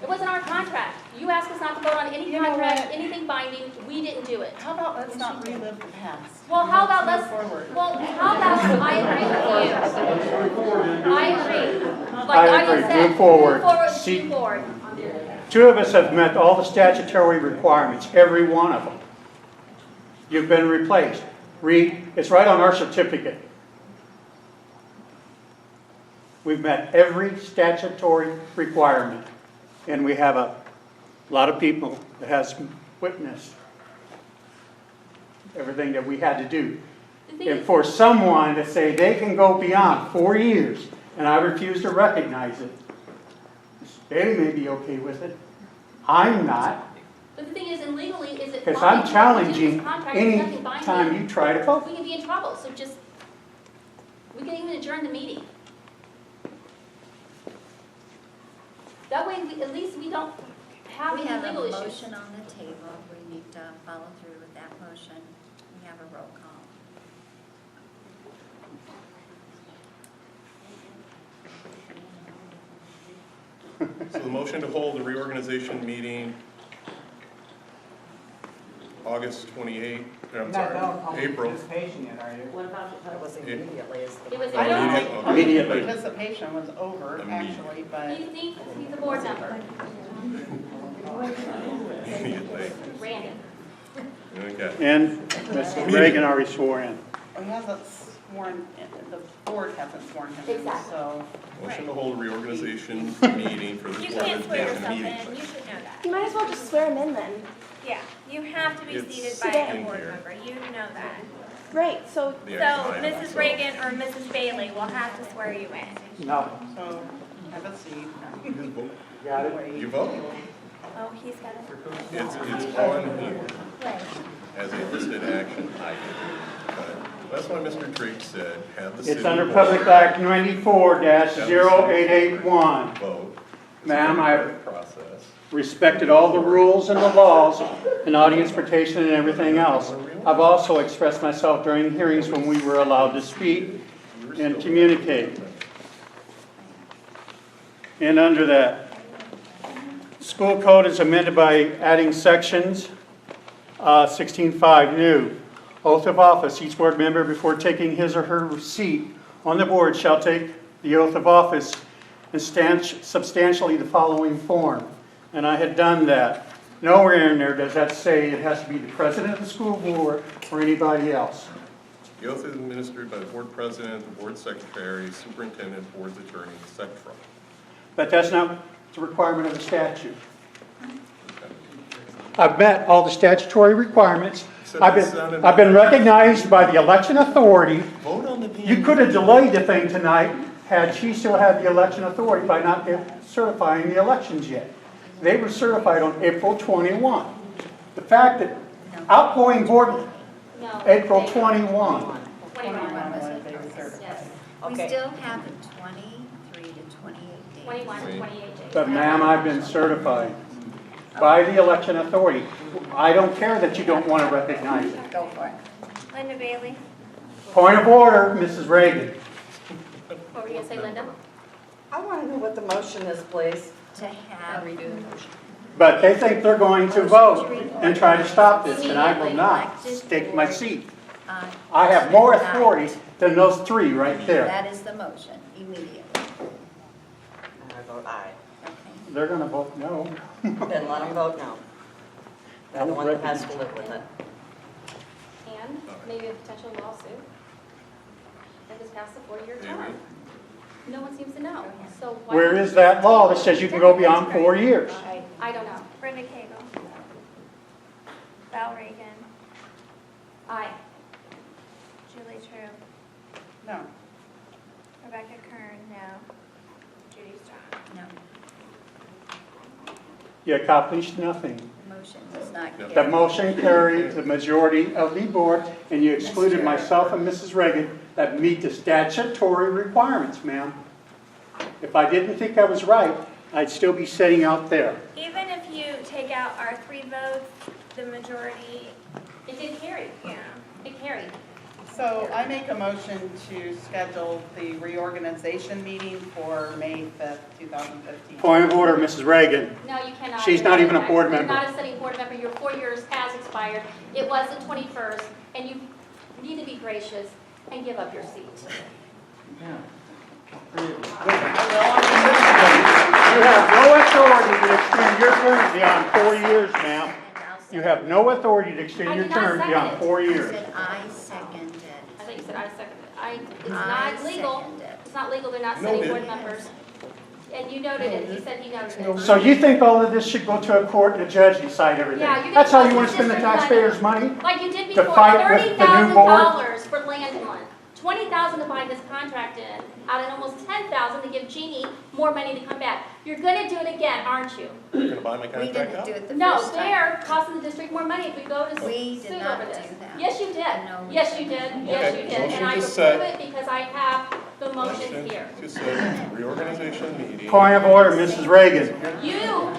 It wasn't our contract. You asked us not to vote on any You know contract, what? anything binding, we didn't do it. How about let's not relive the past? Well, how about Let's let's, move forward. well, how about, I agree with you. I agree. Like I Anya agree. said, Move forward. See, move forward. Two of us have met all the statutory requirements, every one of them. You've been replaced. Read, it's right on our certificate. We've met every statutory requirement, and we have a lot of people that has witnessed everything that we had to do. The thing And is, for someone to say they can go beyond 4 years, and I refuse to recognize it, Mr. Bailey may be okay with it. I'm not, but the thing is, and legally, is it because binding? I'm We do challenging this contract, there's any nothing binding. time you try to vote. We can be in trouble, so just, we can even adjourn the meeting. That way, at least we don't have We any have a legal issues. motion on the table. We need to follow through with that motion. We have a roll call. So the motion to hold the reorganization meeting August 28th, I'm sorry, April. Participation yet, are you? What about, it was immediately is the. It was I don't Immediate- think Immediately. participation was over, actually, but He's the board member, Immediately. Brandon. Okay. And Mrs. Reagan already swore in. he hasn't sworn, the board hasn't sworn him in, Exactly. so. Motion to hold a reorganization meeting for You this board can't swear of yourself meeting. in, you should know that. You might as well just swear him in then. Yeah, you have to be It's seated by Today. a board member, you know that. Right, so The So action item. Mrs. Reagan or Mrs. Bailey will have to swear you in. No. So, have a seat. Got it? You vote. Oh, he's got it. It's on here as a listed action item. But that's why Mr. Trigg said, have the city. It's under board Public Act 94-0881. Vote. Ma'am, I Process. respected all the rules and the laws and audience protection and everything else. I've also expressed myself during hearings when we were allowed to speak and communicate. And under that, school code is amended by adding sections 16.5 new. Oath of office, each board member before taking his or her seat on the board shall take the oath of office in substantially the following form. And I had done that. Nowhere in there does that say it has to be the president of the school board or anybody else. The oath is administered by the board president, the board secretary, superintendent, board's attorney, etc. But that's not the requirement of the statute. I've met all the statutory requirements. I've been recognized by the election authority. Vote on the You could have delayed the thing tonight had she still had the election authority by not certifying the elections yet. They were certified on April 21. The fact that outgoing board, No. April 21. 21. Yes. We Okay. still have 23 to 28 days. 21 to 28 days. But ma'am, I've been certified by the election authority. I don't care that you don't want to recognize it. Go for it. Linda Bailey. Point of order, Mrs. Reagan. What were you going to say, Linda? I want to know what the motion is, please. To have redo the motion. But they think they're going to vote and try to stop this, and I will not take my seat. I have more authority than those three right there. That is the motion, immediately. I vote aye. Okay. They're going to vote no. Then let them vote no. They're the one that has to live with it. And maybe a potential lawsuit. If it's past the 4-year term. Maybe. No one seems to know. So why? Where is that law that says you can go beyond 4 years? I don't know. Brenda Cagle. Val Reagan. Aye. Julie True. No. Rebecca Kern, no. Judy Strong. No, You accomplished nothing. the motion was not carried. The motion carried the majority of the board, and you excluded myself and Mrs. Reagan that meet the statutory requirements, ma'am. If I didn't think I was right, I'd still be sitting out there. Even if you take out our 3 votes, the majority, It did carry. yeah. It carried. So I make a motion to schedule the reorganization meeting for May 5th, 2015. Point of order, Mrs. Reagan. No, you cannot. She's not even a board member. You're not a sitting board member. Your 4 years has expired. It was the 21st, and you need to be gracious and give up your seat. You have no authority to extend your term beyond 4 years, ma'am. You have no authority to extend your term beyond 4 I years. said I second it. I thought you said I seconded it. It's I not legal. second it. It's not legal. They're not No, sitting it- board members. And you noted it. He said he noted it. So you think all of this should go to a court and a judge decide everything? Yeah, you're That's how you gonna want to spend the district taxpayers' money? Like you did To before, fight with the new board? $30,000 for land $20,000 to buy his contract in, out of almost $10,000 to give Jeannie more money to come back. You're gonna do it again, aren't you? You're gonna buy my We contract didn't out? do it the No, first time. they're costing the district more money if we go to We sue did not over do this. that. Yes, you did. No, we Yes, you did. Yes, Okay, you did. motion And I to can set. prove it because I have the motions Motion here. to set reorganization meeting. Point of order, Mrs. Reagan. You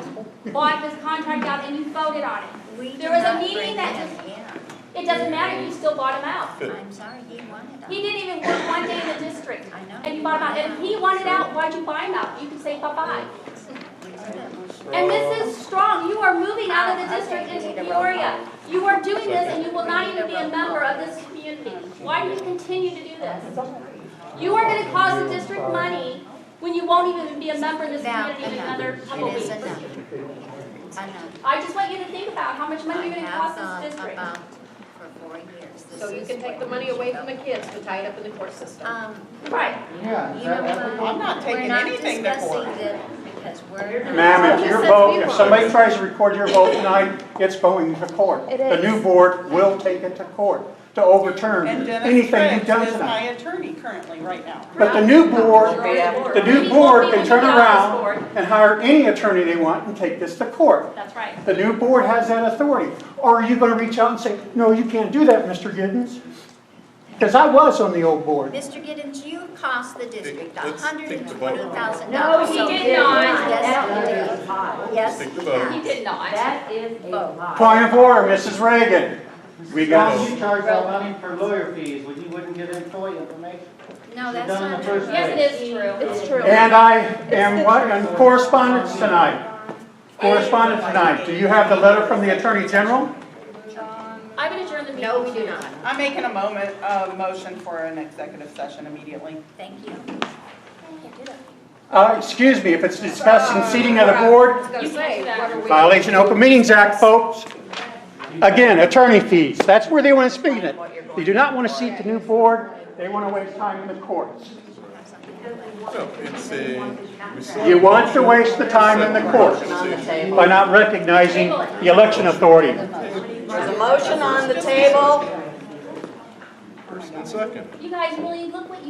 bought his contract out and you voted on it. We did There was a not meeting bring that him just, in. it doesn't matter, you still bought him out. I'm sorry, he wanted us. He didn't even work one day in the district. I know. And you bought him out. And if he wanted out, why'd you buy him out? You can say bye-bye. We did it. And Mrs. Strong, you are moving out of the district into Peoria. You are doing this and you will not even be a member of this community. Why do you continue to do this? You are gonna cost the district money when you won't even be a member of this Now, community in another couple It is weeks. enough. Enough. I just want you to think about how much money you're gonna cost I this have district. about for 4 years. This So you is can take what the money we away should from the go. kids to tie it up in the court system. Right. Yeah. You know what? I'm not taking anything to court. We're not discussing it because we're not. Ma'am, if your vote, if somebody tries to record your vote tonight, it's going to court. The new board will take it to court to overturn And Dennis anything you've done Triggs is my tonight. attorney currently, right now. But the new board can turn around and hire any attorney they want and take this to court. That's right. The new board has that authority. Or are you going to reach out and say, no, you can't do that, Mr. Giddens? Because I was on the old board. Mr. Giddens, you cost the district Let's take the vote. $120,000. No, he did not. Yes, you did. Yes, Take the you vote. He have. did not. That is a lie. Point of order, Mrs. Reagan. We got You charge all money for lawyer fees when you wouldn't give employee information. No, that's Done in not the first true. Yes, it is true. It's true. And I am what, in correspondence tonight. Correspondence tonight. Do you have the letter from the Attorney General? I would adjourn the meeting. No, we do not. I'm making a motion for an executive session immediately. Thank you. Excuse me, if it's discussing seating of the board, I was gonna say, what are we? violation of Open Meetings Act, folks. Again, attorney fees, that's where they want to speak it. They do not want to seat the new board, they want to waste time in the courts. No, it's a. we still You have want to motion waste the time in the courts by not recognizing the election authority. There's a motion on the table. First and second. You guys really look what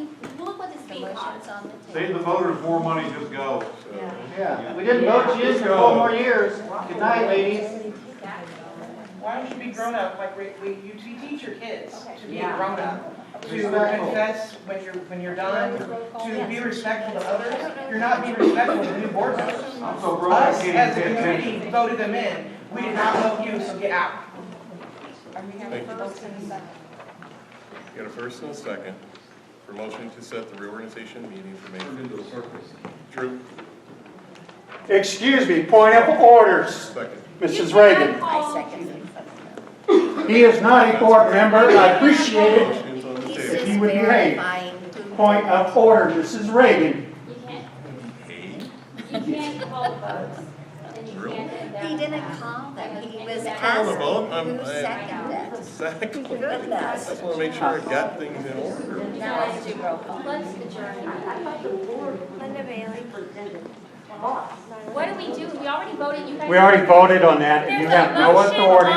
this being cost. Save the voters more money, just go. Yeah, we didn't vote you in for 4 more years. Good night, ladies. Why don't you be grown up like you teach your kids to be Yeah. grown up, to Respectful. confess when you're done, to be respectful to others. You're not being respectful to the new board members. I'm so broke, I Us, can't as a even pay attention. committee, voted them in. We did not vote you, so get out. Thank you. You got a first and a second for motion to set the reorganization meeting for May 5th. Drew, Excuse me, point of orders, second. Mrs. Reagan. I second it. He is not a board member, I appreciate it Motion's on the He's table. just he would behave. verifying who. Point of order, Mrs. Reagan. You can't call the votes. And you can't do that. He didn't call them, he was Call the vote. asking who seconded. Second. I Goodness. just want to make sure I got things in order. Now let's do roll call. Let's adjourn. Linda Bailey. What do we do? We already voted. You guys. We already voted on that, and you have no authority.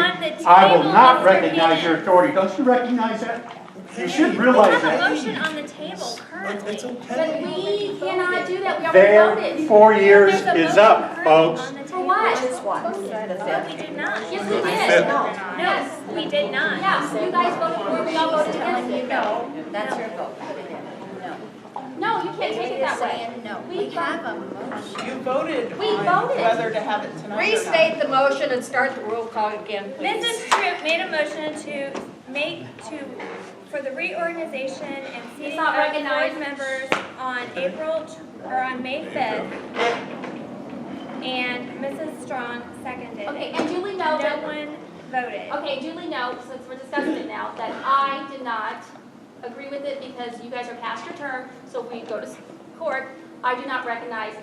I will not recognize your authority. Don't you recognize that? You should realize that. motion on the table currently. It's okay. But we cannot do that. We already Their voted. 4 years is up, folks. For what? No, we did not. Yes, we Fifth. did. No, we did not. Yeah, you guys voted for it. We all voted against it. No, that's your vote. No. No, you can't take it that way. Saying no, we have a motion. You voted We on voted. whether to have it tonight or not. Restate the motion and start the roll call again, please. Mrs. Troop made a motion for the reorganization and seating not of recognized. board members on May 5th. And Mrs. Strong seconded. Okay, and Julie knows No that. one voted. Okay, Julie knows, since we're discussing it now, that I did not agree with it because you guys are past your term, so we go to court. I do not recognize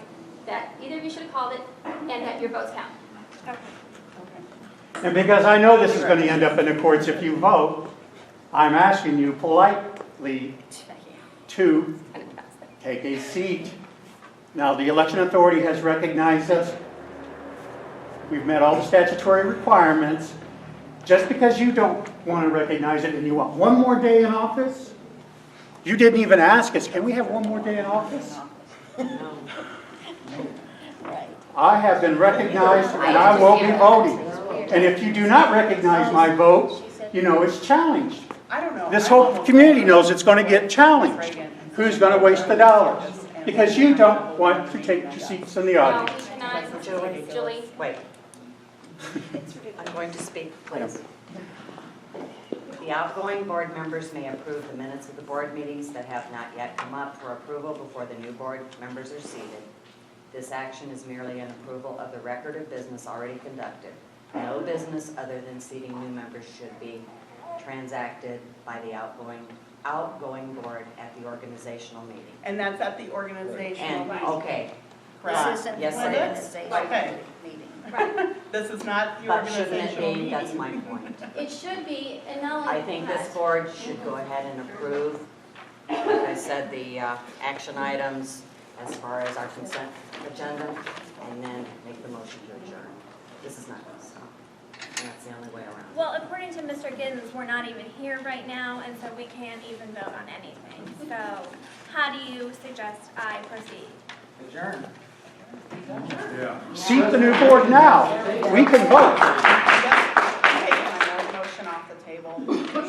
that either of you should have called it and that your votes count. Okay. And because I know this is going to end up in the courts if you vote, I'm asking you politely to take a seat. Now, the election authority has recognized us. We've met all the statutory requirements. Just because you don't want to recognize it and you want one more day in office, You didn't even ask us, can we have one more day in office? I have been recognized and I will be voting. And if you do not recognize my vote, you know it's challenged. I don't know. This whole community knows it's going to get challenged. Who's going to waste the dollars? Because you don't want to take your seats in the No, audience. we cannot. Julie? Wait. I'm going to speak, please. The outgoing board members may approve the minutes of the board meetings that have not yet come up for approval before the new board members are seated. This action is merely an approval of the record of business already conducted. No business other than seating new members should be transacted by the outgoing board at the organizational meeting. And that's at the organizational And, meeting. okay. Correct. This isn't Yes, the it is. organizational Okay. meeting. This is not the But shouldn't it organizational be, meeting. that's my point. It should be, and not only I think this board should go ahead and approve, like I said, the action items as far as our consent agenda, and then make the motion to adjourn. This is not going to stop. And that's the only way around. Well, according to Mr. Giddens, we're not even here right now, and so we can't even vote on anything. So how do you suggest I proceed? Adjourn. Yeah. Seat the new board now. We can vote. Okay, my motion off the table.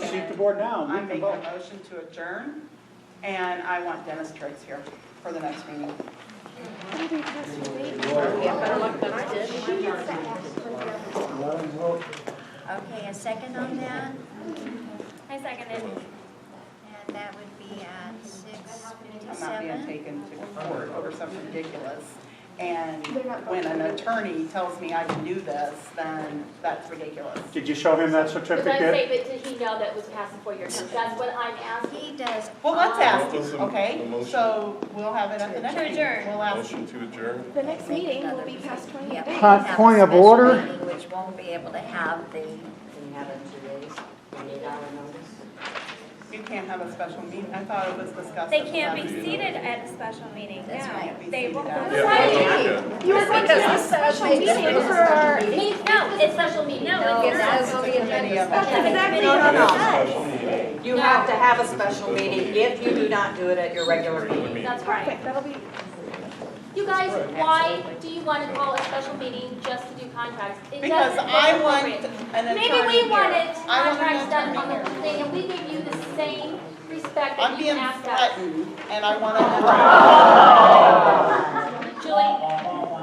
Seat the board now. I'm We can making a vote. motion to adjourn, and I want Dennis Triggs here for the next meeting. Okay, a second on that, I second it. and that would be at I'm not being 6:57. taken to court over something ridiculous. And when an attorney tells me I can do this, then that's ridiculous. Did you show him that Because I certificate? say, but did he know that it was passed before your term? That's what I'm asking. He does. Well, let's ask What was him, the- okay? the motion? So we'll have it at the next To meeting. adjourn. We'll ask him. Motion to adjourn? The next meeting will be past 20 Yeah, we days. can have a Point of special order. meeting, which won't be able to have the, Can you have it in 2 days? 28-hour notice? You can't have a special meeting. I thought it was discussed. They at the can't be last seated at a special meeting. That's No, right. they will. Yeah, You were going to a special meeting for our, no, it's special meeting. No, it it's says not. on the agenda. That's exactly No, what no, it no. says. You have to have a special meeting if you do not do it at your regular meeting. That's right. That'll be, You guys, why do you want to call a special meeting just to do contracts? It Because doesn't I look want appropriate. an attorney Maybe we here. wanted I want an contracts done on attorney the here. thing, and we give you the same respect I'm that you being asked us. threatened, and I want to. Julie?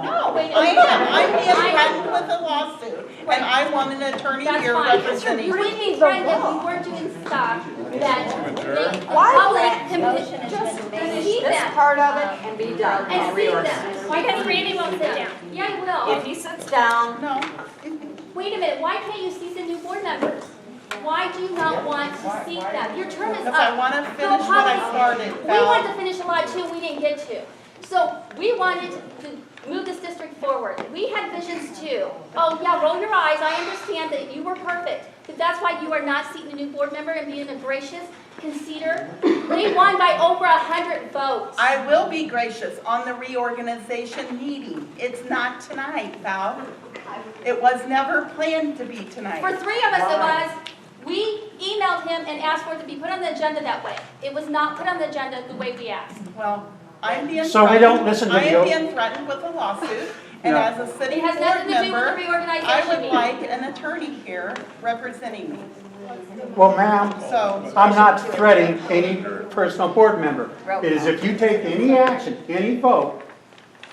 No, wait a I minute. am. I'm being threatened with a lawsuit, and I want an attorney That's here fine. representing You me. would be friends if we weren't doing stuff that adjourn? the public can Motion has just been made. see This them. part of it and be done. And see them. because Randy won't sit down. Yeah, I will. If he sits down, No, Wait a minute, why can't you seat the new board members? Why do you not want to seat them? Your term is because I up. want to Go finish what I public. started, We wanted to Val. finish a lot too, we didn't get to. So we wanted to move this district forward. We had visions too. Oh yeah, roll your eyes, I understand that you were perfect. But that's why you are not seating a new board member and being a gracious conceder. They won by over 100 votes. I will be gracious on the reorganization meeting. It's not tonight, Val. It was never planned to be tonight. For 3 of us it was. We emailed him and asked for it to be put on the agenda that way. It was not put on the agenda the way we asked. Well, I'm being So we threatened. don't listen to I you. am being threatened with a lawsuit, and No. as a city It has board nothing to do with the member, I reorganization would meeting. like an attorney here representing me. Well, ma'am, So, I'm not threatening any personal board member. It is if you take any action, any vote,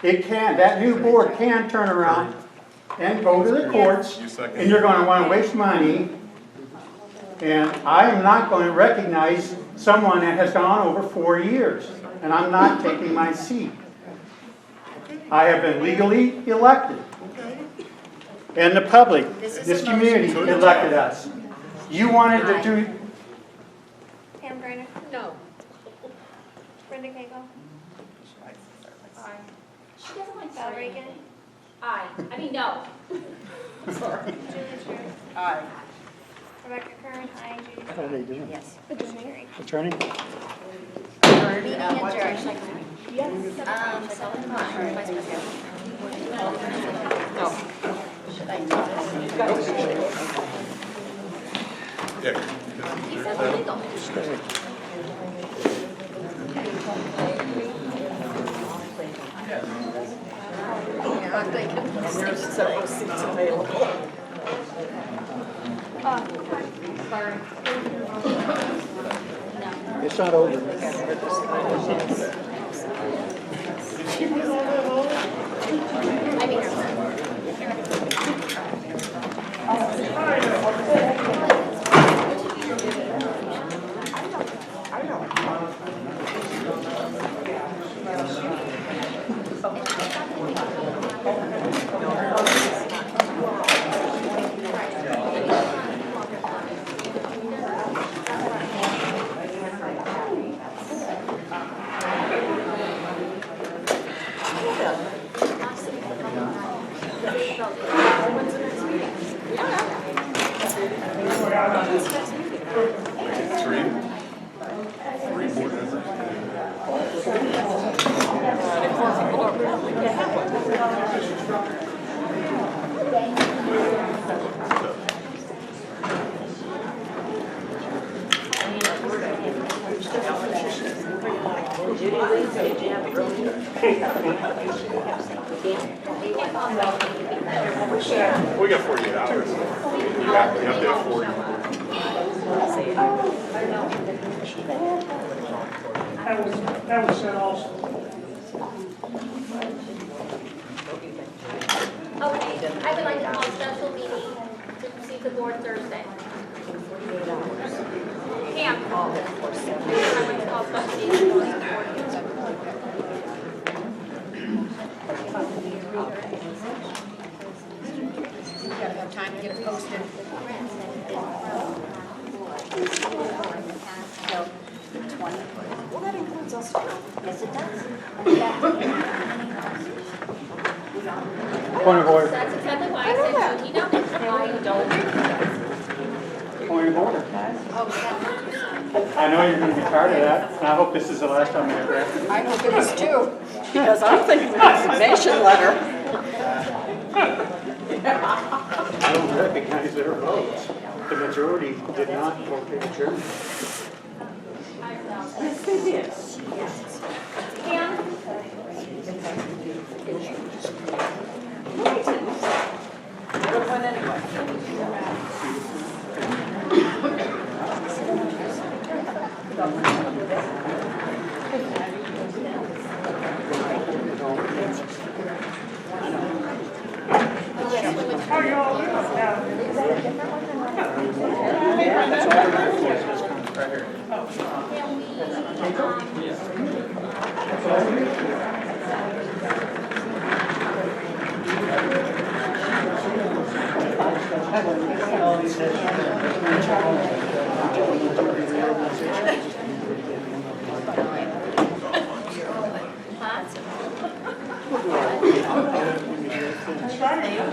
that new board can turn around and go to the courts, and you're gonna wanna waste money. And I am not going to recognize someone that has gone over 4 years, and I'm not taking my seat. I have been legally elected. And the public, this community elected us. You wanted to do, Pam Griner? No. Brenda Cagle? Aye. She doesn't like Val starting. Reagan? Aye. I mean, no. Sorry. Julie True? aye. Rebecca Kern? Aye. Judy what are they doing? Yes. Carey? Attorney? Meeting adjourned. Yeah. He says illegal. And there's several seats available. Sorry. It's not over. We got 48 hours. You have to have 40. That was sent also. Okay, I would like to call a special meeting to proceed the board Thursday. Pam. I would like to call a special meeting to proceed the board Thursday. You gotta have time to get it posted. Well, that includes us. Yes, it does. Point of order. That's exactly why I said, you know, I don't. Point of order. I know you're going to be tired of that, and I hope this is the last time you're corrected. I hope it is too, because I'm thinking resignation letter. I don't recognize their votes. The majority did not vote to adjourn. Yes, they did. Pam? Would have went anyway.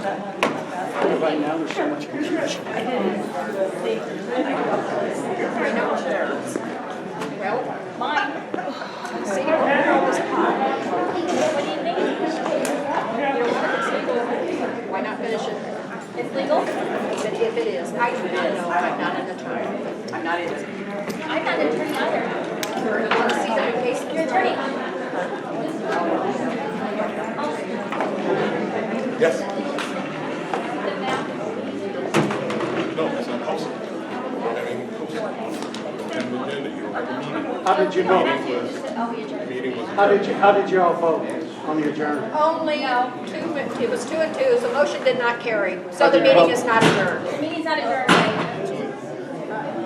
Right now, there's so much confusion. Well, mine. See, all this pie. What do you think? You don't want it, it's legal. Why not finish it? It's legal? If it is, I do not know, I'm not an attorney. I'm not in it. I'm not an attorney either. I want to see that in case. Your attorney? Yes. No, it's not posted. I mean, posted. And the agenda, you have a meeting. How did you vote? Meeting was. How did you all vote on the adjournment? Only two, it was 2 and 2, so motion did not carry. So the meeting is not adjourned. The meeting's not adjourned.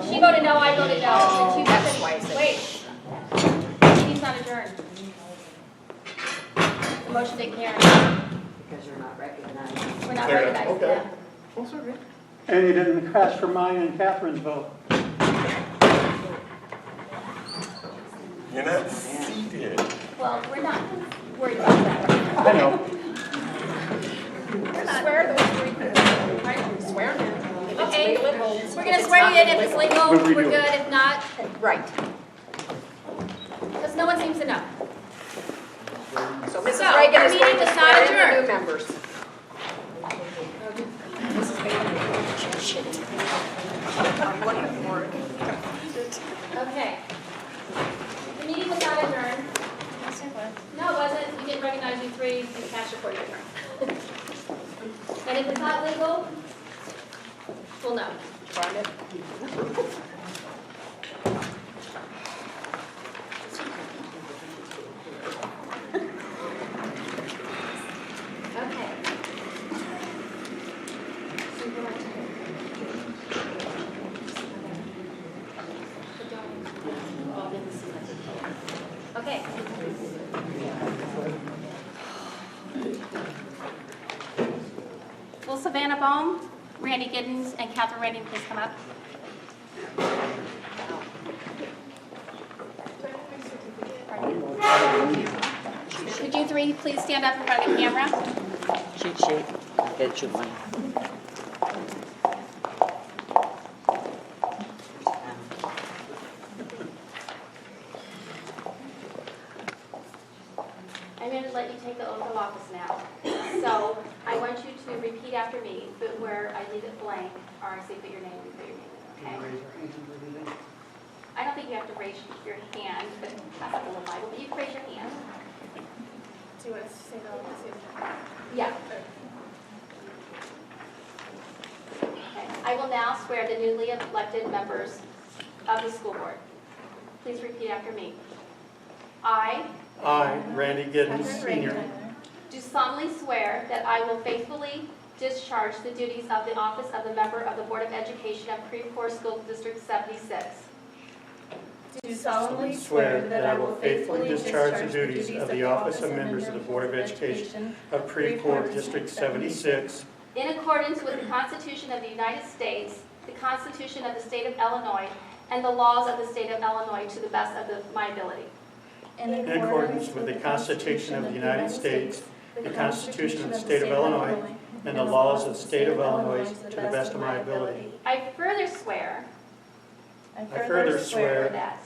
She voted no, I voted no. And she That's why I said. wait. The meeting's not adjourned. The motion didn't carry. Because you're not recognized. We're not Fair recognized. enough. Yeah. And you didn't ask for mine and Catherine's vote. You're not seated. Well, we're not worried about that right now. I know. Swear those three. Right? Swear. If it's Okay, legal, it holds. we're gonna swear you in if it's legal, We'll redo we're it. good, if not, Right. because no one seems to know. So Mrs. So, Reagan our is going meeting to is not swear in the adjourned. new members. Mrs. Bailey. I'm looking for it. Okay. The meeting was not adjourned. No, it wasn't. You didn't recognize you three, and cash report your turn. And if it's not legal, we'll know. Okay. Okay. Will Savannah Bohm, Randy Giddens, and Catherine Rainey please come up? Could you three please stand up in front of the camera? Cheat sheet. Get you one. I'm going to let you take the oath of office now. So I want you to repeat after me, but where I leave it blank, or I say put your name, you put your name in, okay? I don't think you have to raise your hand, but that's a little Bible, but you can raise your hand. Do you want us to say the office? Yeah. Okay. I will now swear the newly elected members of the school board. Please repeat after me. I, Randy Giddens, Sr., do solemnly swear that I will faithfully discharge the duties of the office of the member of the Board of Education of Creve Coeur School District 76. Do solemnly swear that I will faithfully discharge the duties of the office of members of the Board of Education of Creve Coeur District 76 in accordance with the Constitution of the United States, the Constitution of the State of Illinois, and the laws of the State of Illinois to the best of my ability. in accordance with the Constitution of the United States, the Constitution of the State of Illinois, and the laws of the State of Illinois to the best of my ability. I further swear that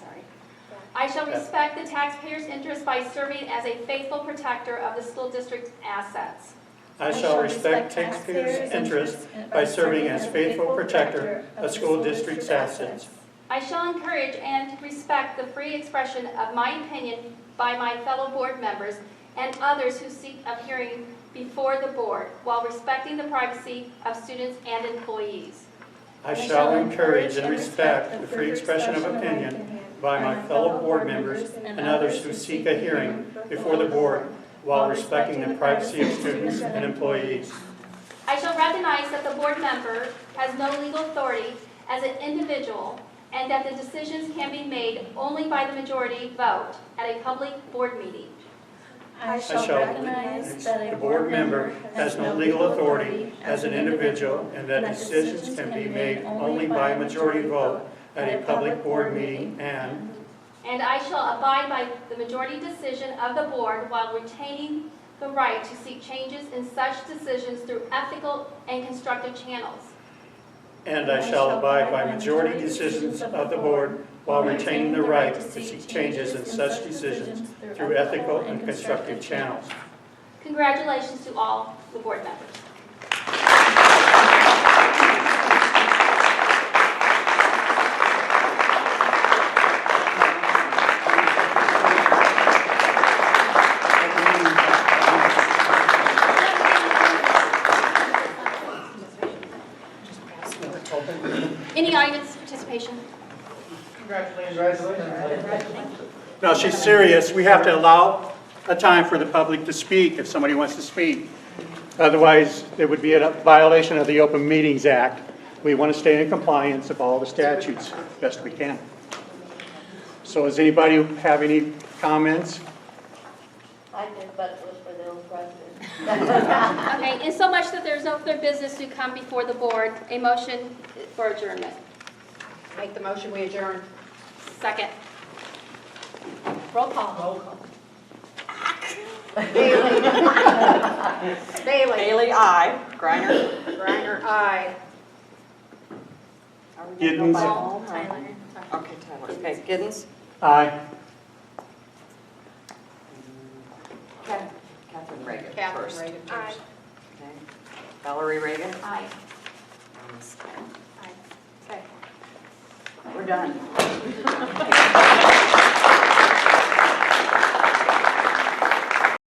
I shall respect the taxpayers' interest by serving as a faithful protector of the school district's assets. I shall respect taxpayers' interest by serving as faithful protector of school district's assets. I shall encourage and respect the free expression of my opinion by my fellow board members and others who seek a hearing before the board while respecting the privacy of students and employees. I shall encourage and respect the free expression of opinion by my fellow board members and others who seek a hearing before the board while respecting the privacy of students and employees. I shall recognize that the board member has no legal authority as an individual and that the decisions can be made only by the majority vote at a public board meeting. I shall recognize that a board member has no legal authority as an individual and that decisions can be made only by a majority vote at a public board meeting and I shall abide by the majority decision of the board while retaining the right to seek changes in such decisions through ethical and constructive channels. and I shall abide by majority decisions of the board while retaining the right to seek changes in such decisions through ethical and constructive channels. Congratulations to all the board members. Any audience participation? No, she's serious. We have to allow a time for the public to speak if somebody wants to speak. Otherwise, it would be a violation of the Open Meetings Act. We want to stay in compliance of all the statutes best we can. So does anybody have any comments? I did, but it was for the old president. Okay, in so much that there's no further business to come before the board, a motion for adjournment. Make the motion, we adjourn. Second. Roll call. Bailey. Bailey, aye. Griner. Griner, aye. Giddens. Tyler. Okay, Tyler. Okay, Giddens. Aye. Catherine Reagan Catherine first. Reagan Aye. first. Okay. Valerie Reagan. Aye. Okay. We're done.